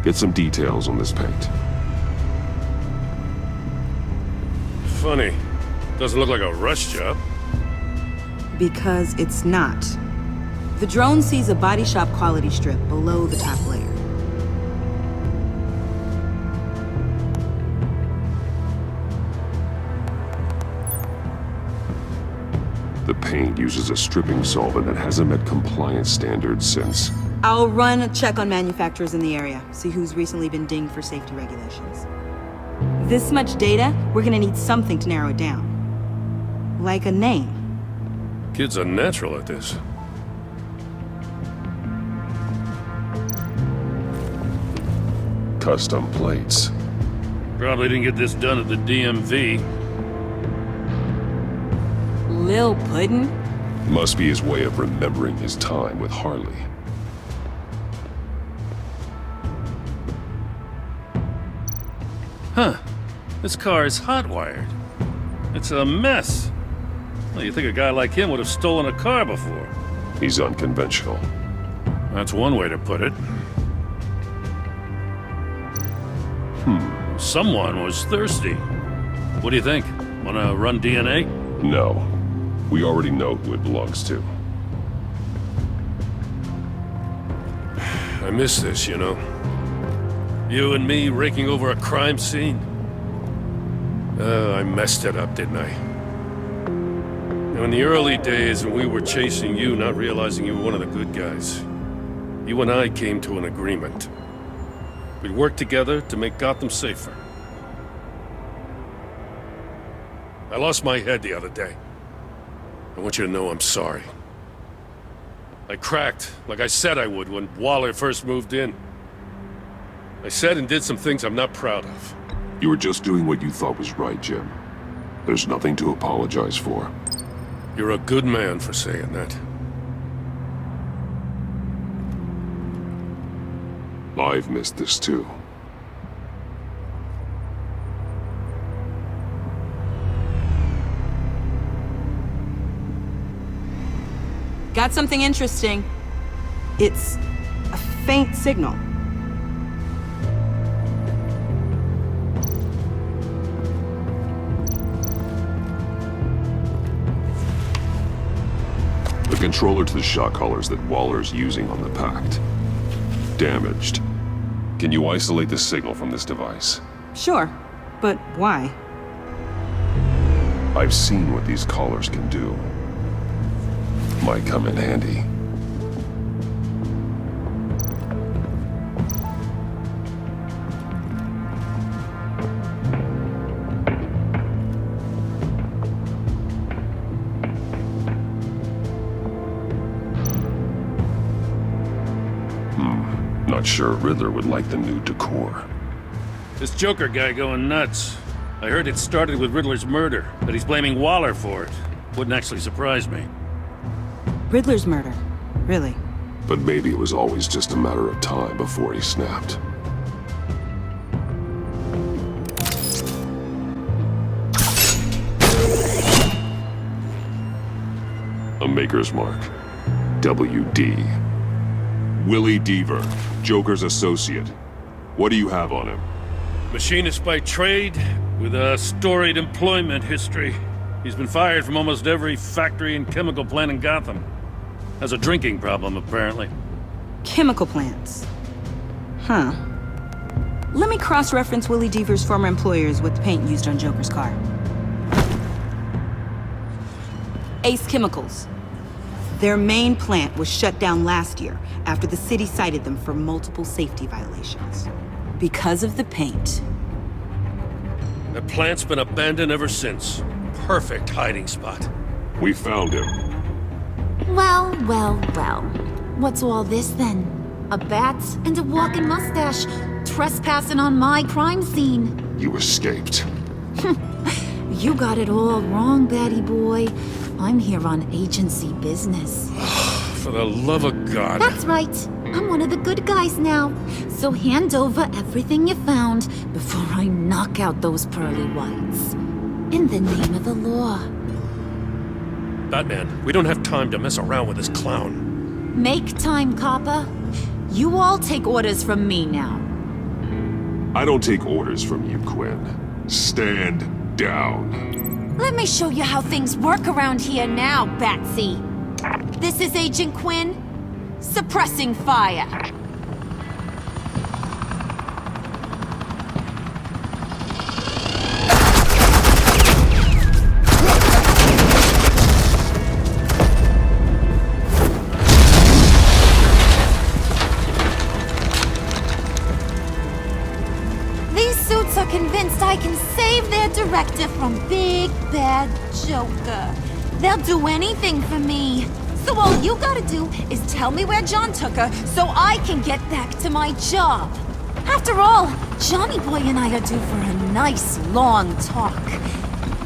Speaker 2: Get some details on this paint.
Speaker 16: Funny. Doesn't look like a rush job.
Speaker 14: Because it's not. The drone sees a body shop quality strip below the top layer.
Speaker 2: The paint uses a stripping solvent that hasn't met compliance standards since...
Speaker 14: I'll run a check on manufacturers in the area, see who's recently been dinged for safety regulations. This much data, we're gonna need something to narrow it down. Like a name.
Speaker 16: Kid's a natural at this.
Speaker 2: Custom plates.
Speaker 16: Probably didn't get this done at the DMV.
Speaker 14: Lil Puddin'?
Speaker 2: Must be his way of remembering his time with Harley.
Speaker 16: Huh. This car is hotwired. It's a mess. Well, you think a guy like him would have stolen a car before?
Speaker 2: He's unconventional.
Speaker 16: That's one way to put it. Someone was thirsty. What do you think? Wanna run DNA?
Speaker 2: No. We already know who it belongs to.
Speaker 16: I miss this, you know. You and me raking over a crime scene. I messed it up, didn't I? Now, in the early days when we were chasing you, not realizing you were one of the good guys, you and I came to an agreement. We'd work together to make Gotham safer. I lost my head the other day. I want you to know I'm sorry. I cracked, like I said I would when Waller first moved in. I said and did some things I'm not proud of.
Speaker 2: You were just doing what you thought was right, Jim. There's nothing to apologize for.
Speaker 16: You're a good man for saying that.
Speaker 2: I've missed this too.
Speaker 14: Got something interesting. It's a faint signal.
Speaker 2: The controller to the shot collars that Waller's using on the Pact. Damaged. Can you isolate the signal from this device?
Speaker 14: Sure, but why?
Speaker 2: I've seen what these collars can do. Might come in handy. Not sure Riddler would like the new decor.
Speaker 16: This Joker guy going nuts. I heard it started with Riddler's murder, that he's blaming Waller for it. Wouldn't actually surprise me.
Speaker 14: Riddler's murder? Really?
Speaker 2: But maybe it was always just a matter of time before he snapped. A Maker's Mark. WD. Willie Deaver, Joker's associate. What do you have on him?
Speaker 16: Machinist by trade, with a storied employment history. He's been fired from almost every factory and chemical plant in Gotham. Has a drinking problem, apparently.
Speaker 14: Chemical plants. Huh. Let me cross-reference Willie Deaver's former employers with the paint used on Joker's car. Ace Chemicals. Their main plant was shut down last year after the city cited them for multiple safety violations. Because of the paint.
Speaker 16: The plant's been abandoned ever since. Perfect hiding spot.
Speaker 2: We found him.
Speaker 11: Well, well, well. What's all this then? A bat and a walking mustache trespassing on my crime scene.
Speaker 2: You escaped.
Speaker 11: You got it all wrong, Batty boy. I'm here on agency business.
Speaker 16: For the love of God.
Speaker 11: That's right. I'm one of the good guys now. So hand over everything you found before I knock out those pearly whites. In the name of the law.
Speaker 16: Batman, we don't have time to mess around with this clown.
Speaker 11: Make time, copper. You all take orders from me now.
Speaker 2: I don't take orders from you, Quinn. Stand down.
Speaker 11: Let me show you how things work around here now, Batsy. This is Agent Quinn, suppressing fire. collector from Big Bad Joker. They'll do anything for me. So all you gotta do is tell me where John took her so I can get back to my job. After all, Johnny Boy and I are due for a nice long talk.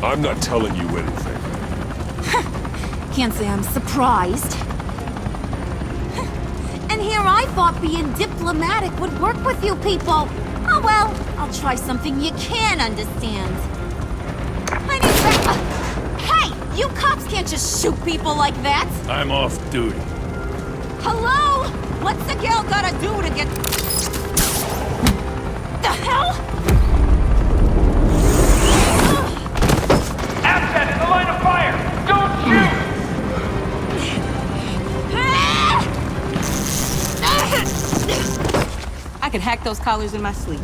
Speaker 2: I'm not telling you anything.
Speaker 11: Can't say I'm surprised. And here I thought being diplomatic would work with you people. Oh well, I'll try something you can understand. I need hey! You cops can't just shoot people like that!
Speaker 16: I'm off duty.
Speaker 11: Hello? What's the girl gotta do to get... The hell?
Speaker 6: Absent in the line of fire! Don't shoot!
Speaker 14: I can hack those collars in my sleep.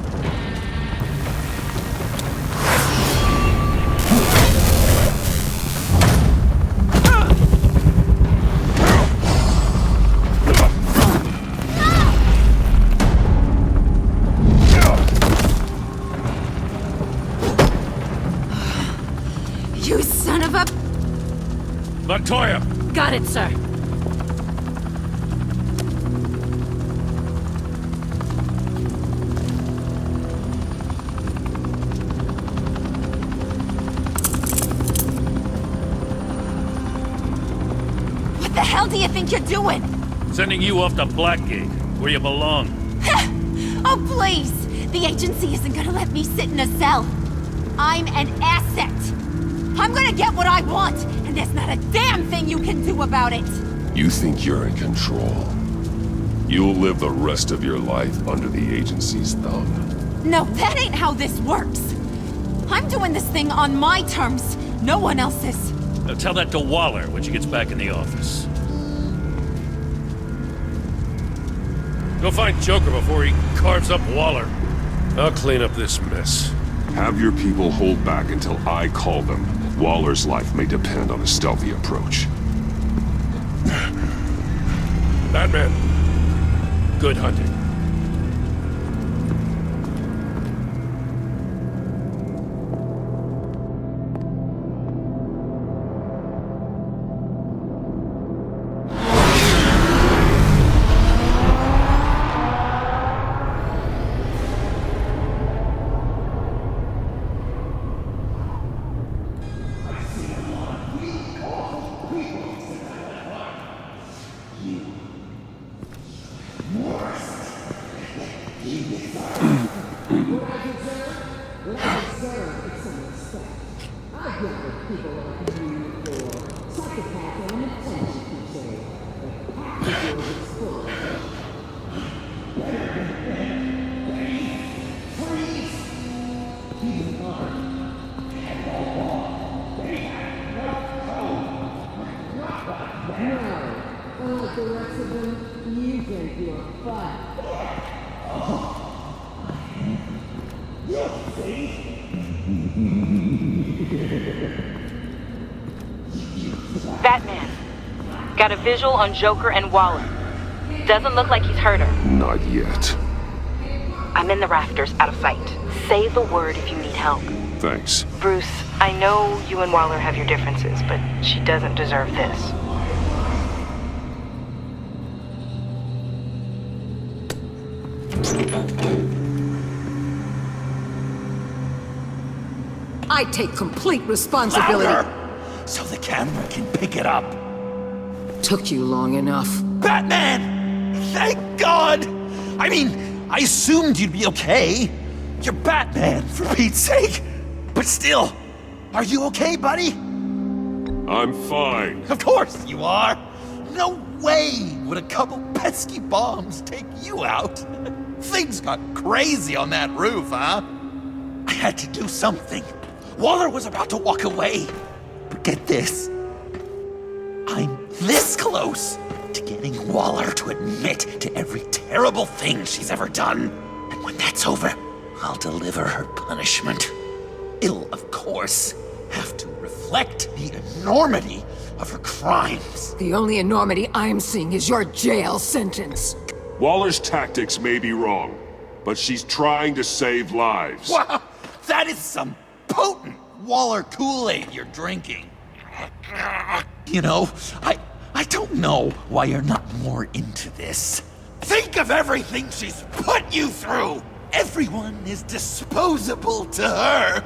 Speaker 11: You son of a...
Speaker 16: Montoya!
Speaker 15: Got it, sir.
Speaker 11: What the hell do you think you're doing?
Speaker 16: Sending you off to Blackgate, where you belong.
Speaker 11: Oh, please! The agency isn't gonna let me sit in a cell. I'm an asset. I'm gonna get what I want, and there's not a damn thing you can do about it.
Speaker 2: You think you're in control. You'll live the rest of your life under the agency's thumb.
Speaker 11: No, that ain't how this works. I'm doing this thing on my terms, no one else's.
Speaker 16: Now tell that to Waller when she gets back in the office. Go find Joker before he carves up Waller. I'll clean up this mess.
Speaker 2: Have your people hold back until I call them. Waller's life may depend on a stealthy approach.
Speaker 16: Batman, good hunting.
Speaker 15: Batman. Got a visual on Joker and Waller. Doesn't look like he's hurt her.
Speaker 2: Not yet.
Speaker 15: I'm in the rafters, out of sight. Say the word if you need help.
Speaker 2: Thanks.
Speaker 15: Bruce, I know you and Waller have your differences, but she doesn't deserve this.
Speaker 10: I take complete responsibility.
Speaker 1: Louder! So the camera can pick it up.
Speaker 10: Took you long enough.
Speaker 1: Batman! Thank God! I mean, I assumed you'd be okay. You're Batman, for Pete's sake. But still, are you okay, buddy?
Speaker 2: I'm fine.
Speaker 1: Of course you are. No way would a couple pesky bombs take you out. Things got crazy on that roof, huh? I had to do something. Waller was about to walk away. But get this. I'm this close to getting Waller to admit to every terrible thing she's ever done. And when that's over, I'll deliver her punishment. It'll, of course, have to reflect the enormity of her crimes.
Speaker 10: The only enormity I'm seeing is your jail sentence.
Speaker 2: Waller's tactics may be wrong, but she's trying to save lives.
Speaker 1: Wow, that is some potent Waller Kool-Aid you're drinking. You know, I don't know why you're not more into this. Think of everything she's put you through! Everyone is disposable to her.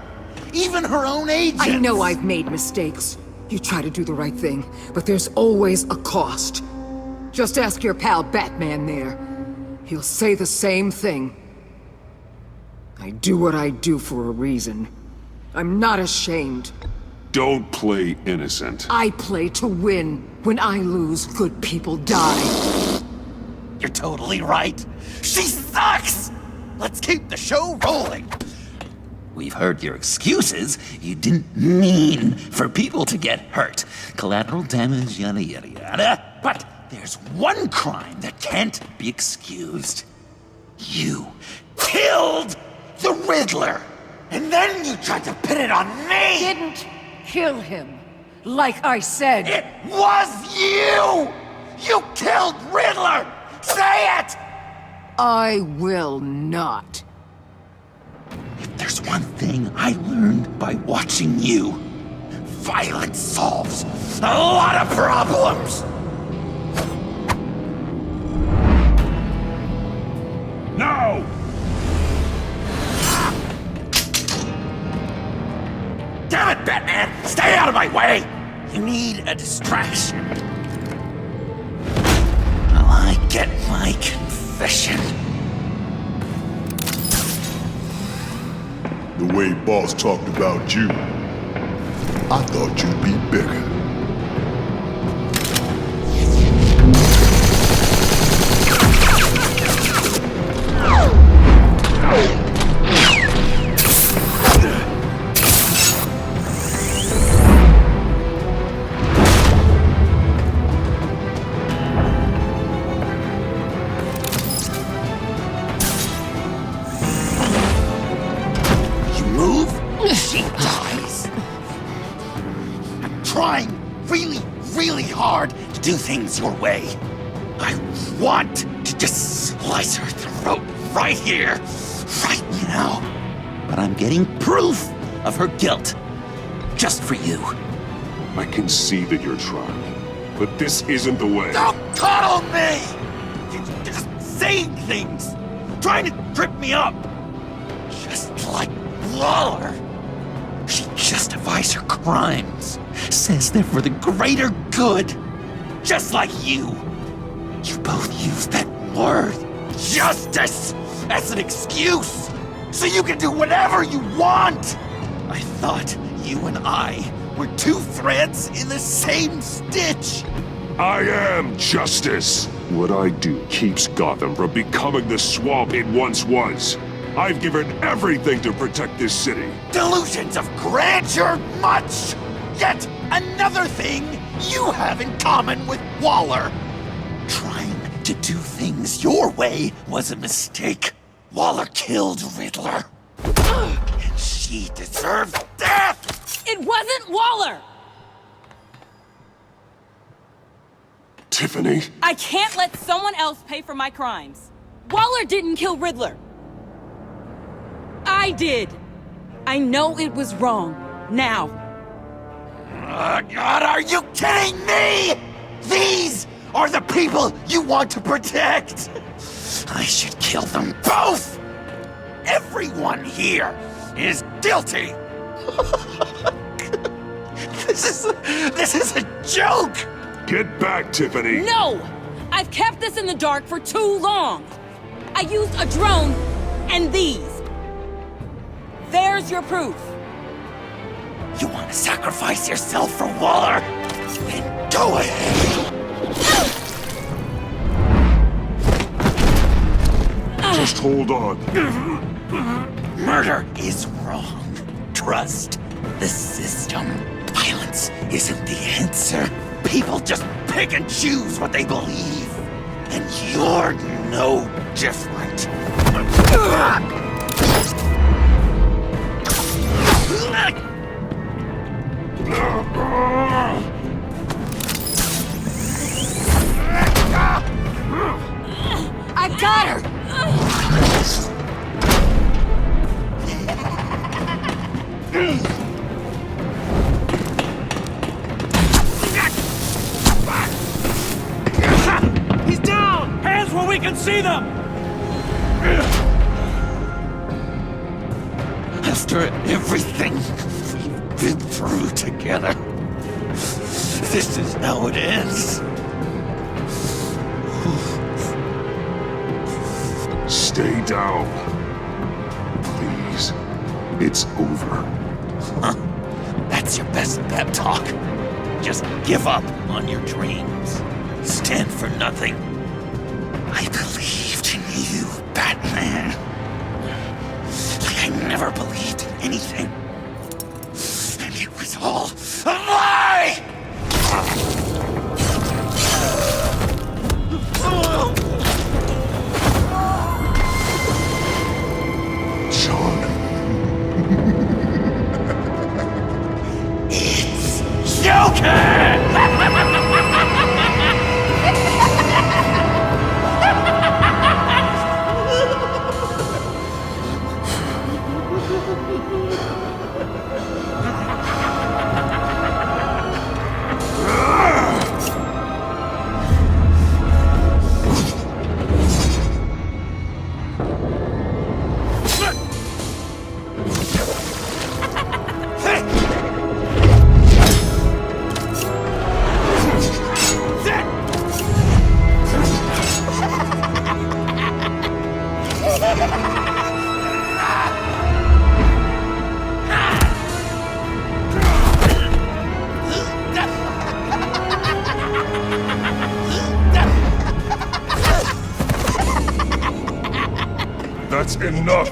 Speaker 1: Even her own agents.
Speaker 10: I know I've made mistakes. You try to do the right thing, but there's always a cost. Just ask your pal Batman there. He'll say the same thing. I do what I do for a reason. I'm not ashamed.
Speaker 2: Don't play innocent.
Speaker 10: I play to win. When I lose, good people die.
Speaker 1: You're totally right. She sucks! Let's keep the show rolling. We've heard your excuses. You didn't mean for people to get hurt. Collateral damage, yada yada yada. But there's one crime that can't be excused. You killed the Riddler! And then you tried to pin it on me!
Speaker 10: Didn't kill him. Like I said.
Speaker 1: It was you! You killed Riddler! Say it!
Speaker 10: I will not.
Speaker 1: If there's one thing I learned by watching you, violence solves a lot of problems!
Speaker 8: Now!
Speaker 1: Damn it, Batman! Stay out of my way! You need a distraction. While I get my confession.
Speaker 7: The way Boss talked about you, I thought you'd be bigger.
Speaker 1: She dies. I'm trying really hard to do things your way. I want to just slice her throat right here, right now. But I'm getting proof of her guilt, just for you.
Speaker 2: I can see that you're trying, but this isn't the way.
Speaker 1: Don't coddle me! You're just saying things, trying to trip me up. Just like Waller. She justifies her crimes, says they're for the greater good. Just like you. You both use that word, justice, as an excuse, so you can do whatever you want. I thought you and I were two threads in the same stitch.
Speaker 2: I am justice. What I do keeps Gotham from becoming the swamp it once was. I've given everything to protect this city.
Speaker 1: Delusions of grandeur much! Yet another thing you have in common with Waller. Trying to do things your way was a mistake. Waller killed Riddler. And she deserves death!
Speaker 15: It wasn't Waller!
Speaker 2: Tiffany?
Speaker 15: I can't let someone else pay for my crimes. Waller didn't kill Riddler. I did. I know it was wrong. Now.
Speaker 1: God, are you kidding me? These are the people you want to protect. I should kill them both. Everyone here is guilty. This is a joke.
Speaker 2: Get back, Tiffany.
Speaker 15: No! I've kept this in the dark for too long. I used a drone and these. There's your proof.
Speaker 1: You want to sacrifice yourself for Waller? Then go ahead.
Speaker 2: Just hold on.
Speaker 1: Murder is wrong. Trust the system. Violence isn't the answer. People just pick and choose what they believe. And you're no different.
Speaker 10: I got her!
Speaker 16: can't see them!
Speaker 1: After everything we've been through together, this is how it ends.
Speaker 2: Stay down. Please. It's over.
Speaker 1: Huh? That's your best pep talk. Just give up on your dreams. Stand for nothing. I believed in you, Batman. Like I never believed in anything. And it was all a lie!
Speaker 2: John.
Speaker 1: It's Joker!
Speaker 2: That's enough!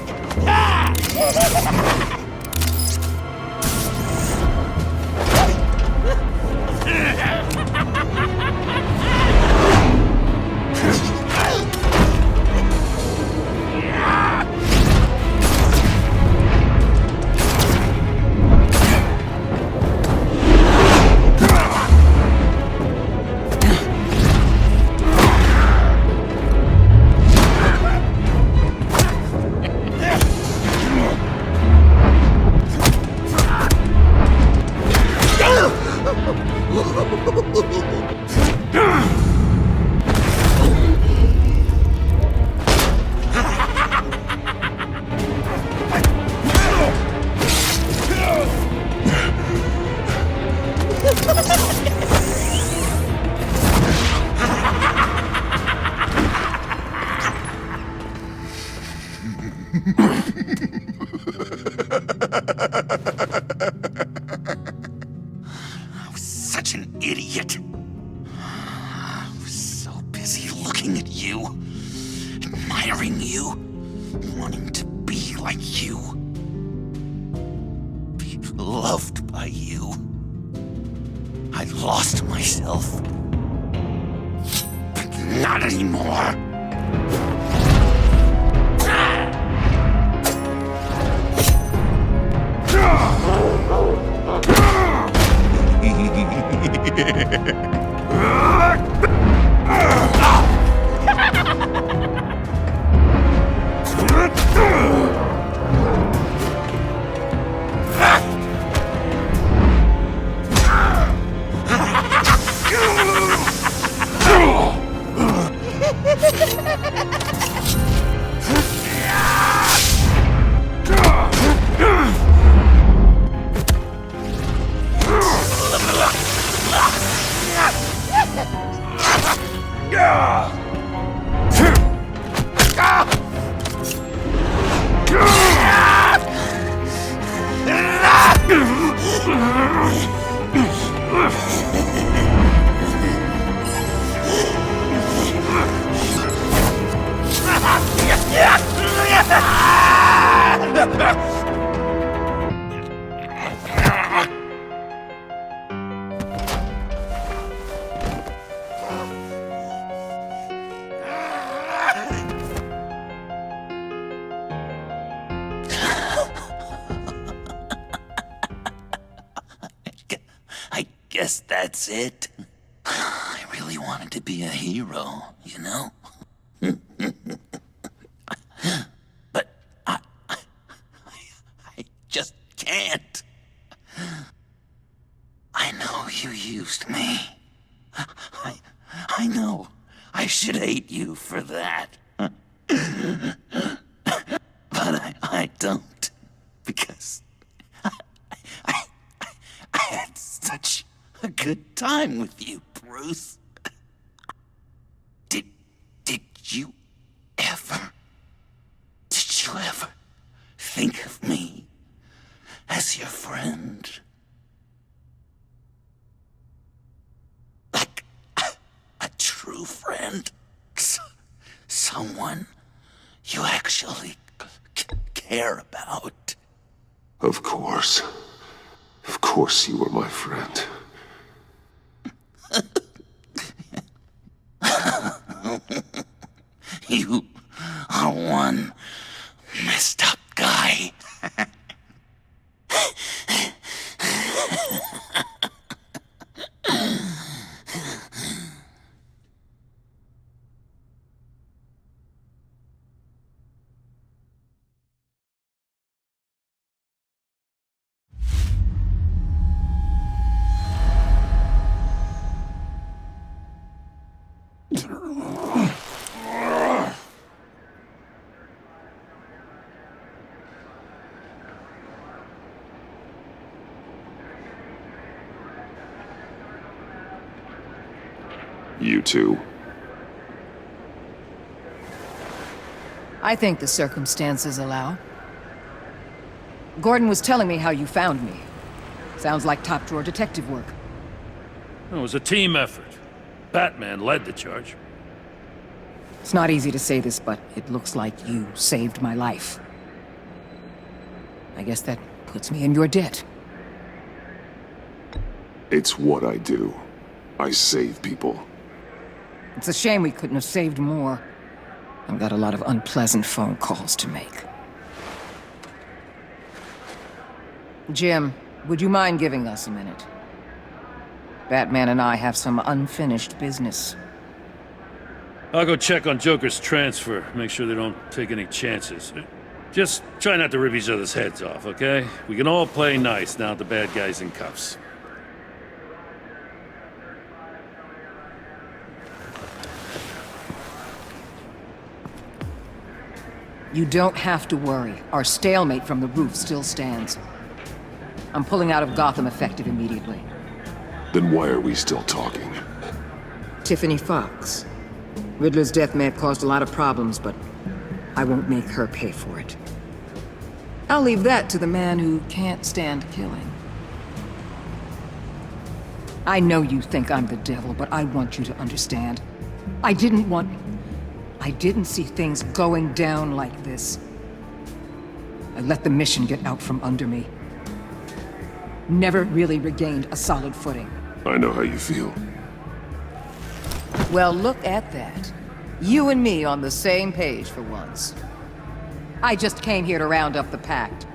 Speaker 1: I was such an idiot. I was so busy looking at you, admiring you, wanting to be like you, be loved by you. I lost myself. But not anymore. I guess that's it. I really wanted to be a hero, you know? But I just can't. I know you used me. I know I should hate you for that. But I don't. Because I had such a good time with you, Bruce. Did you ever think of me as your friend? Like a true friend? Someone you actually care about?
Speaker 2: Of course. Of course you were my friend.
Speaker 1: You are one messed up guy.
Speaker 2: You two.
Speaker 10: I think the circumstances allow. Gordon was telling me how you found me. Sounds like top-drawer detective work.
Speaker 16: It was a team effort. Batman led the charge.
Speaker 10: It's not easy to say this, but it looks like you saved my life. I guess that puts me in your debt.
Speaker 2: It's what I do. I save people.
Speaker 10: It's a shame we couldn't have saved more. I've got a lot of unpleasant phone calls to make. Jim, would you mind giving us a minute? Batman and I have some unfinished business.
Speaker 16: I'll go check on Joker's transfer, make sure they don't take any chances. Just try not to rip each other's heads off, okay? We can all play nice now that the bad guy's in cuffs.
Speaker 10: You don't have to worry. Our stalemate from the roof still stands. I'm pulling out of Gotham effective immediately.
Speaker 2: Then why are we still talking?
Speaker 10: Tiffany Fox. Riddler's death may have caused a lot of problems, but I won't make her pay for it. I'll leave that to the man who can't stand killing. I know you think I'm the devil, but I want you to understand. I didn't see things going down like this. I let the mission get out from under me. Never really regained a solid footing.
Speaker 2: I know how you feel.
Speaker 10: Well, look at that. You and me on the same page for once. I just came here to round up the pact.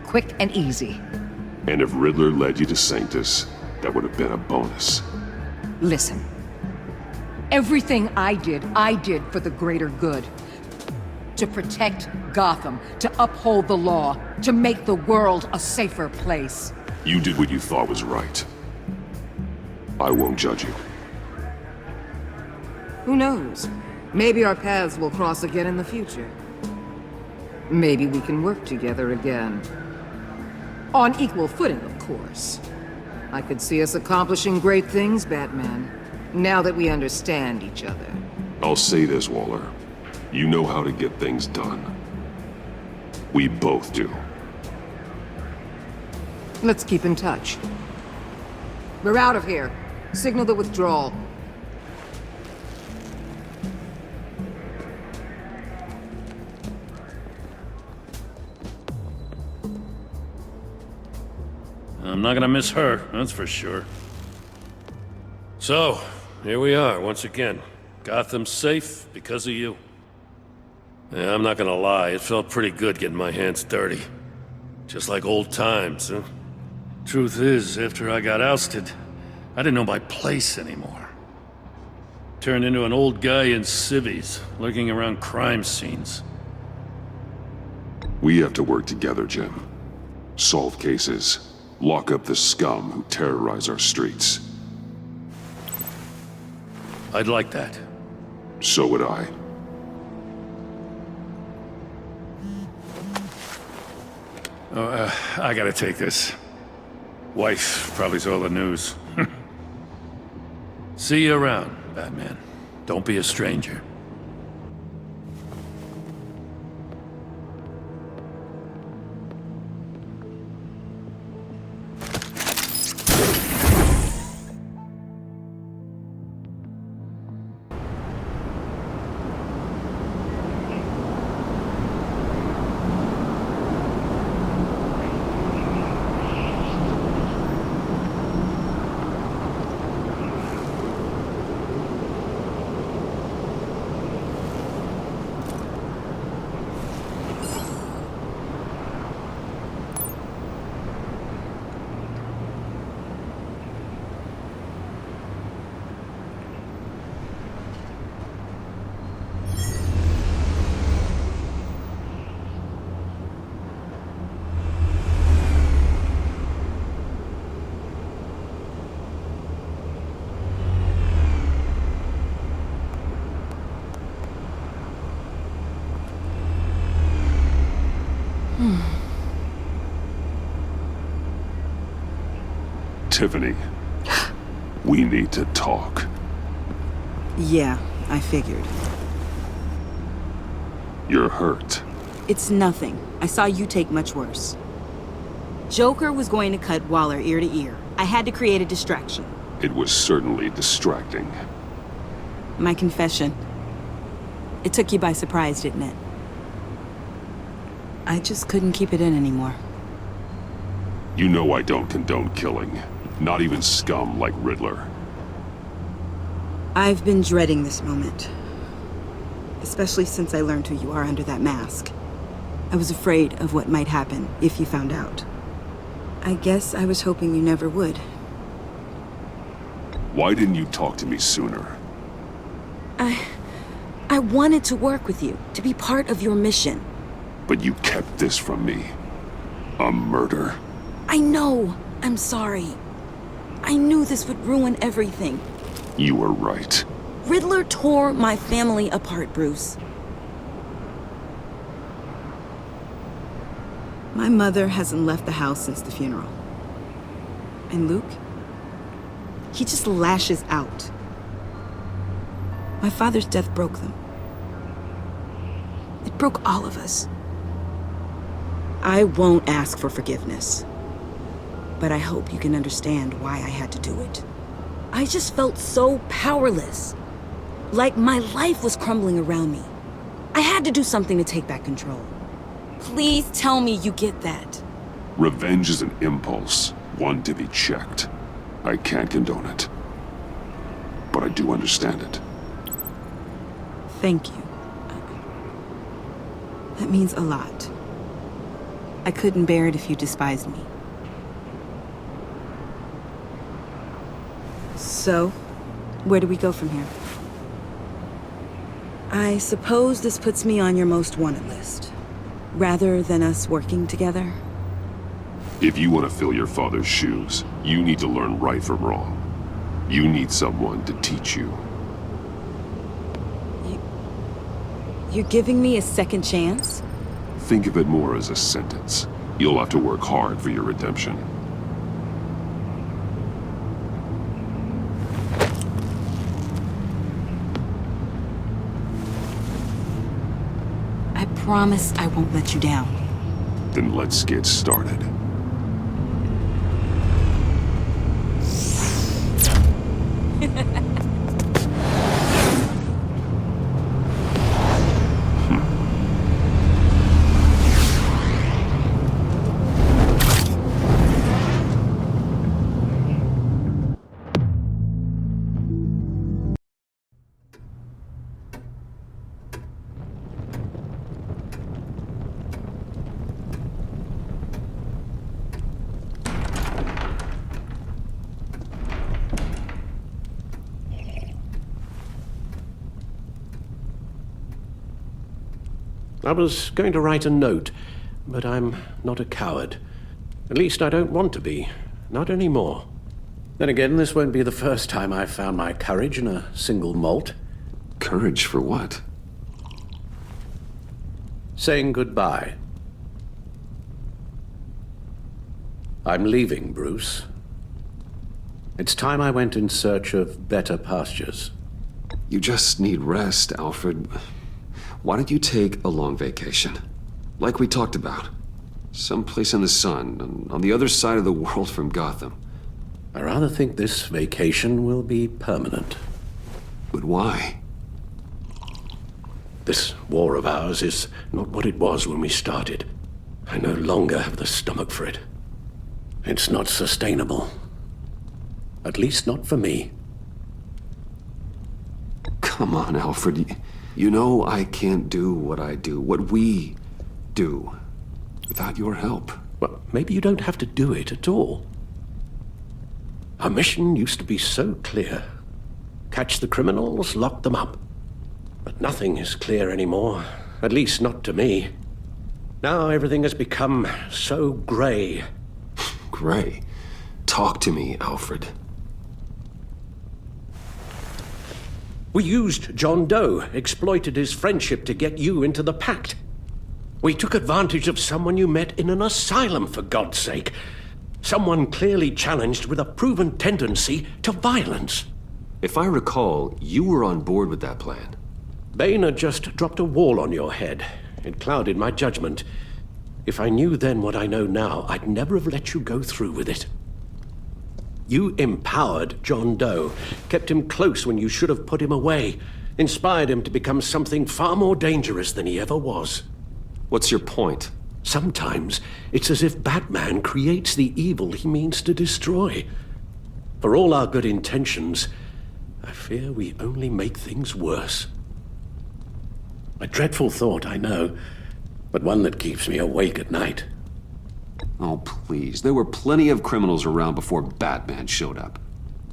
Speaker 10: Quick and easy.
Speaker 2: And if Riddler led you to Sanctus, that would have been a bonus.
Speaker 10: Listen. Everything I did for the greater good. To protect Gotham, to uphold the law, to make the world a safer place.
Speaker 2: You did what you thought was right. I won't judge you.
Speaker 10: Who knows? Maybe our paths will cross again in the future. Maybe we can work together again. On equal footing, of course. I could see us accomplishing great things, Batman. Now that we understand each other.
Speaker 2: I'll say this, Waller. You know how to get things done. We both do.
Speaker 10: Let's keep in touch. We're out of here. Signal the withdrawal.
Speaker 16: I'm not gonna miss her, that's for sure. So, here we are, once again. Gotham's safe because of you. Yeah, I'm not gonna lie, it felt pretty good getting my hands dirty. Just like old times, huh? Truth is, after I got ousted, I didn't know my place anymore. Turned into an old guy in civvies, lurking around crime scenes.
Speaker 2: We have to work together, Jim. Solve cases. Lock up the scum who terrorize our streets.
Speaker 16: I'd like that.
Speaker 2: So would I.
Speaker 16: I gotta take this. Wife probably saw the news. See you around, Batman. Don't be a stranger.
Speaker 2: Tiffany, we need to talk.
Speaker 14: Yeah, I figured.
Speaker 2: You're hurt.
Speaker 14: It's nothing. I saw you take much worse. Joker was going to cut Waller ear to ear. I had to create a distraction.
Speaker 2: It was certainly distracting.
Speaker 14: My confession. It took you by surprise, didn't it? I just couldn't keep it in anymore.
Speaker 2: You know I don't condone killing. Not even scum like Riddler.
Speaker 14: I've been dreading this moment. Especially since I learned who you are under that mask. I was afraid of what might happen if you found out. I guess I was hoping you never would.
Speaker 2: Why didn't you talk to me sooner?
Speaker 14: I wanted to work with you, to be part of your mission.
Speaker 2: But you kept this from me. A murder.
Speaker 14: I know. I'm sorry. I knew this would ruin everything.
Speaker 2: You were right.
Speaker 14: Riddler tore my family apart, Bruce. My mother hasn't left the house since the funeral. And Luke? He just lashes out. My father's death broke them. It broke all of us. I won't ask for forgiveness. But I hope you can understand why I had to do it. I just felt so powerless. Like my life was crumbling around me. I had to do something to take back control. Please tell me you get that.
Speaker 2: Revenge is an impulse, one to be checked. I can't condone it. But I do understand it.
Speaker 14: Thank you. That means a lot. I couldn't bear it if you despised me. So, where do we go from here? I suppose this puts me on your most wanted list, rather than us working together.
Speaker 2: If you want to fill your father's shoes, you need to learn right from wrong. You need someone to teach you.
Speaker 14: You're giving me a second chance?
Speaker 2: Think of it more as a sentence. You'll have to work hard for your redemption.
Speaker 14: I promise I won't let you down.
Speaker 2: Then let's get started.
Speaker 3: I was going to write a note, but I'm not a coward. At least I don't want to be. Not anymore. Then again, this won't be the first time I've found my courage in a single malt.
Speaker 9: Courage for what?
Speaker 3: Saying goodbye. I'm leaving, Bruce. It's time I went in search of better pastures.
Speaker 9: You just need rest, Alfred. Why don't you take a long vacation? Like we talked about. Someplace in the sun, on the other side of the world from Gotham.
Speaker 3: I rather think this vacation will be permanent.
Speaker 9: But why?
Speaker 3: This war of ours is not what it was when we started. I no longer have the stomach for it. It's not sustainable. At least not for me.
Speaker 9: Come on, Alfred. You know I can't do what I do, what we do, without your help.
Speaker 3: Well, maybe you don't have to do it at all. Our mission used to be so clear. Catch the criminals, lock them up. But nothing is clear anymore, at least not to me. Now everything has become so gray.
Speaker 9: Gray? Talk to me, Alfred.
Speaker 3: We used John Doe, exploited his friendship to get you into the pact. We took advantage of someone you met in an asylum, for God's sake. Someone clearly challenged with a proven tendency to violence.
Speaker 9: If I recall, you were on board with that plan.
Speaker 3: Boehner just dropped a wall on your head. It clouded my judgment. If I knew then what I know now, I'd never have let you go through with it. You empowered John Doe, kept him close when you should have put him away, inspired him to become something far more dangerous than he ever was.
Speaker 9: What's your point?
Speaker 3: Sometimes it's as if Batman creates the evil he means to destroy. For all our good intentions, I fear we only make things worse. A dreadful thought, I know, but one that keeps me awake at night.
Speaker 9: Oh, please. There were plenty of criminals around before Batman showed up.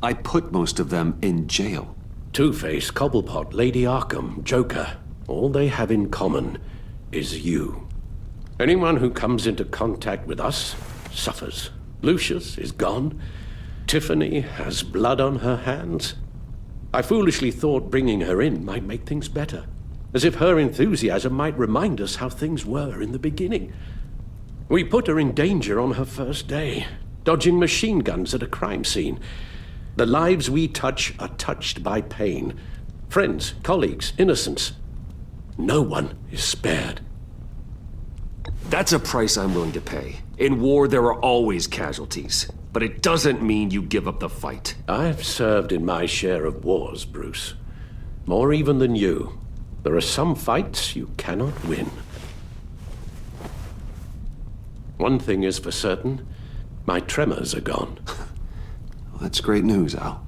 Speaker 9: I put most of them in jail.
Speaker 3: Two-Face, Cobblepot, Lady Arkham, Joker, all they have in common is you. Anyone who comes into contact with us suffers. Lucius is gone. Tiffany has blood on her hands. I foolishly thought bringing her in might make things better, as if her enthusiasm might remind us how things were in the beginning. We put her in danger on her first day, dodging machine guns at a crime scene. The lives we touch are touched by pain. Friends, colleagues, innocents. No one is spared.
Speaker 9: That's a price I'm willing to pay. In war, there are always casualties. But it doesn't mean you give up the fight.
Speaker 3: I've served in my share of wars, Bruce. More even than you. There are some fights you cannot win. One thing is for certain, my tremors are gone.
Speaker 9: Well, that's great news, Al.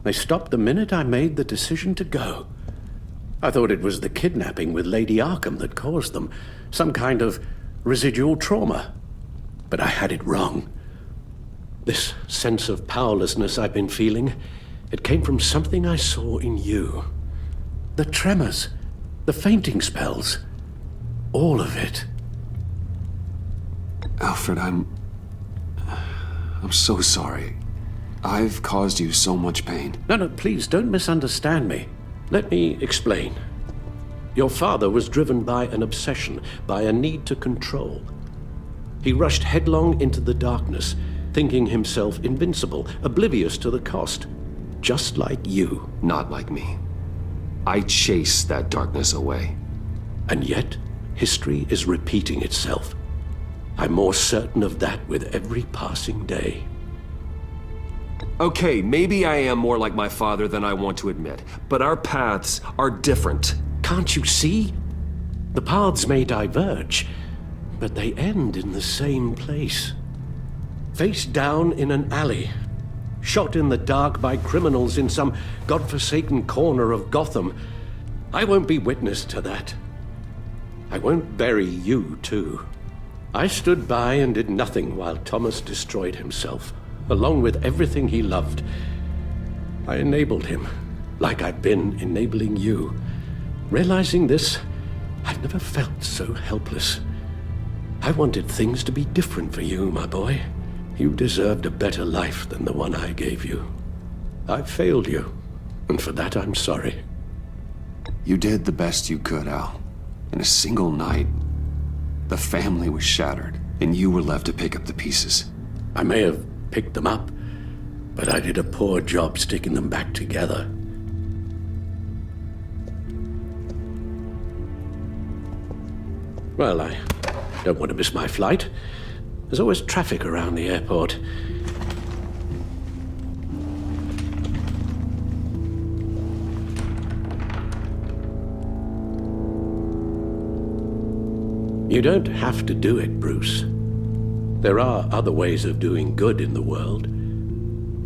Speaker 3: They stopped the minute I made the decision to go. I thought it was the kidnapping with Lady Arkham that caused them, some kind of residual trauma. But I had it wrong. This sense of powerlessness I've been feeling, it came from something I saw in you. The tremors, the fainting spells, all of it.
Speaker 9: Alfred, I'm so sorry. I've caused you so much pain.
Speaker 3: No, please don't misunderstand me. Let me explain. Your father was driven by an obsession, by a need to control. He rushed headlong into the darkness, thinking himself invincible, oblivious to the cost. Just like you.
Speaker 9: Not like me. I chased that darkness away.
Speaker 3: And yet, history is repeating itself. I'm more certain of that with every passing day.
Speaker 9: Okay, maybe I am more like my father than I want to admit, but our paths are different.
Speaker 3: Can't you see? The paths may diverge, but they end in the same place. Face down in an alley, shot in the dark by criminals in some godforsaken corner of Gotham. I won't be witness to that. I won't bury you, too. I stood by and did nothing while Thomas destroyed himself, along with everything he loved. I enabled him, like I've been enabling you. Realizing this, I've never felt so helpless. I wanted things to be different for you, my boy. You deserved a better life than the one I gave you. I failed you, and for that I'm sorry.
Speaker 9: You did the best you could, Al. In a single night, the family was shattered, and you were left to pick up the pieces.
Speaker 3: I may have picked them up, but I did a poor job sticking them back together. Well, I don't want to miss my flight. There's always traffic around the airport. You don't have to do it, Bruce. There are other ways of doing good in the world.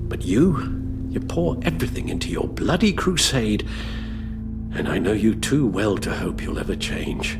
Speaker 3: But you pour everything into your bloody crusade, and I know you too well to hope you'll ever change.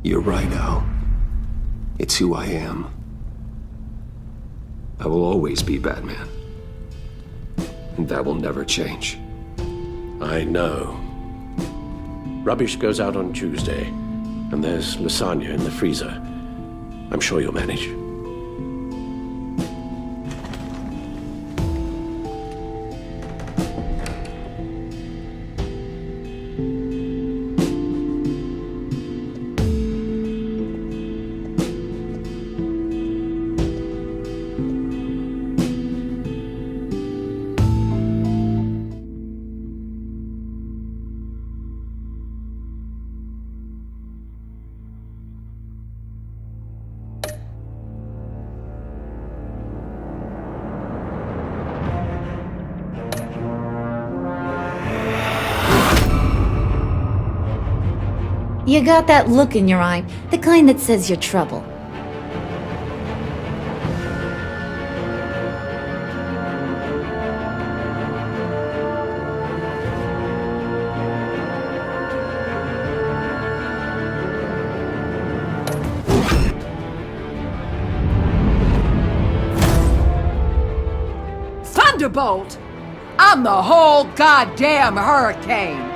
Speaker 9: You're right, Al. It's who I am. I will always be Batman. And that will never change.
Speaker 3: I know. Rubbish goes out on Tuesday, and there's lasagna in the freezer. I'm sure you'll manage.
Speaker 17: You got that look in your eye, the kind that says you're trouble.
Speaker 10: Thunderbolt! I'm the whole goddamn hurricane!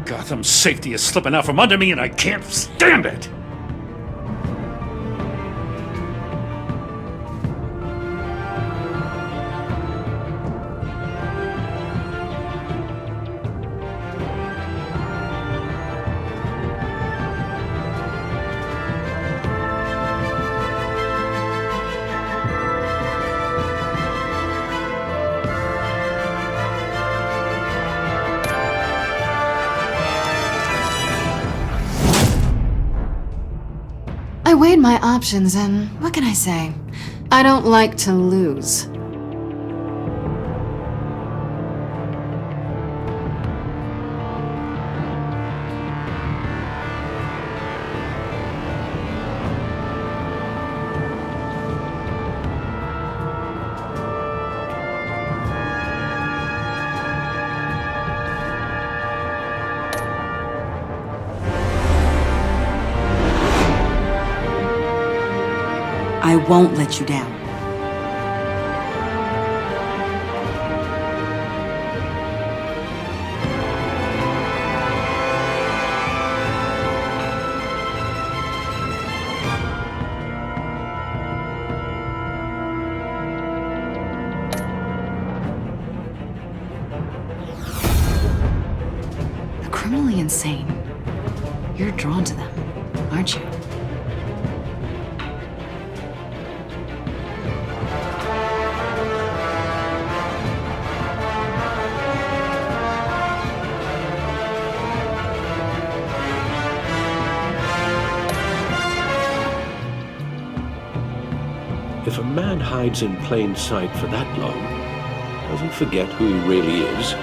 Speaker 16: Gotham's safety is slipping out from under me, and I can't stand it!
Speaker 5: I weighed my options, and what can I say? I don't like to lose.
Speaker 14: I won't let you down.
Speaker 5: The criminally insane. You're drawn to them, aren't you?
Speaker 3: If a man hides in plain sight for that long, does he forget who he really is?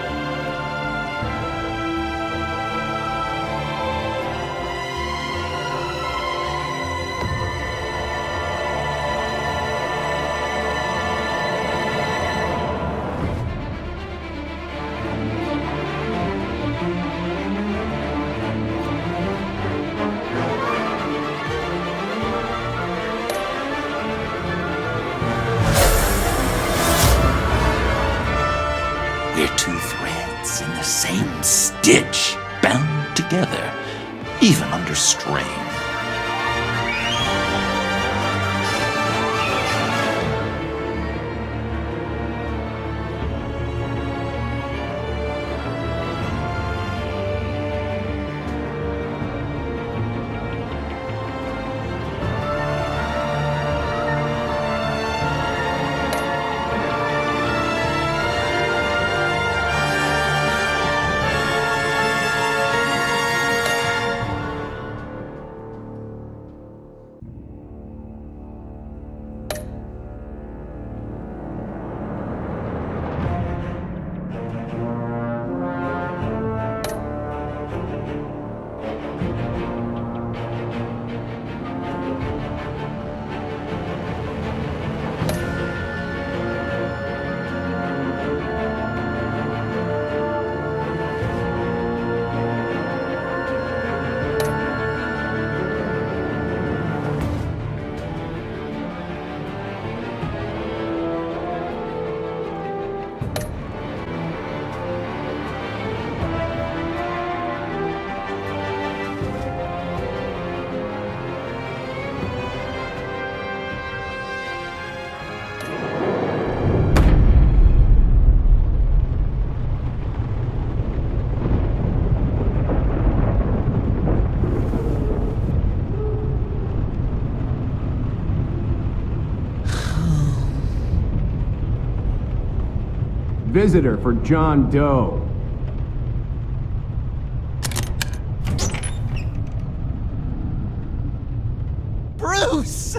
Speaker 1: We're two threads in the same stitch, bound together, even under strain.
Speaker 18: Visitor for John Doe.
Speaker 19: Bruce!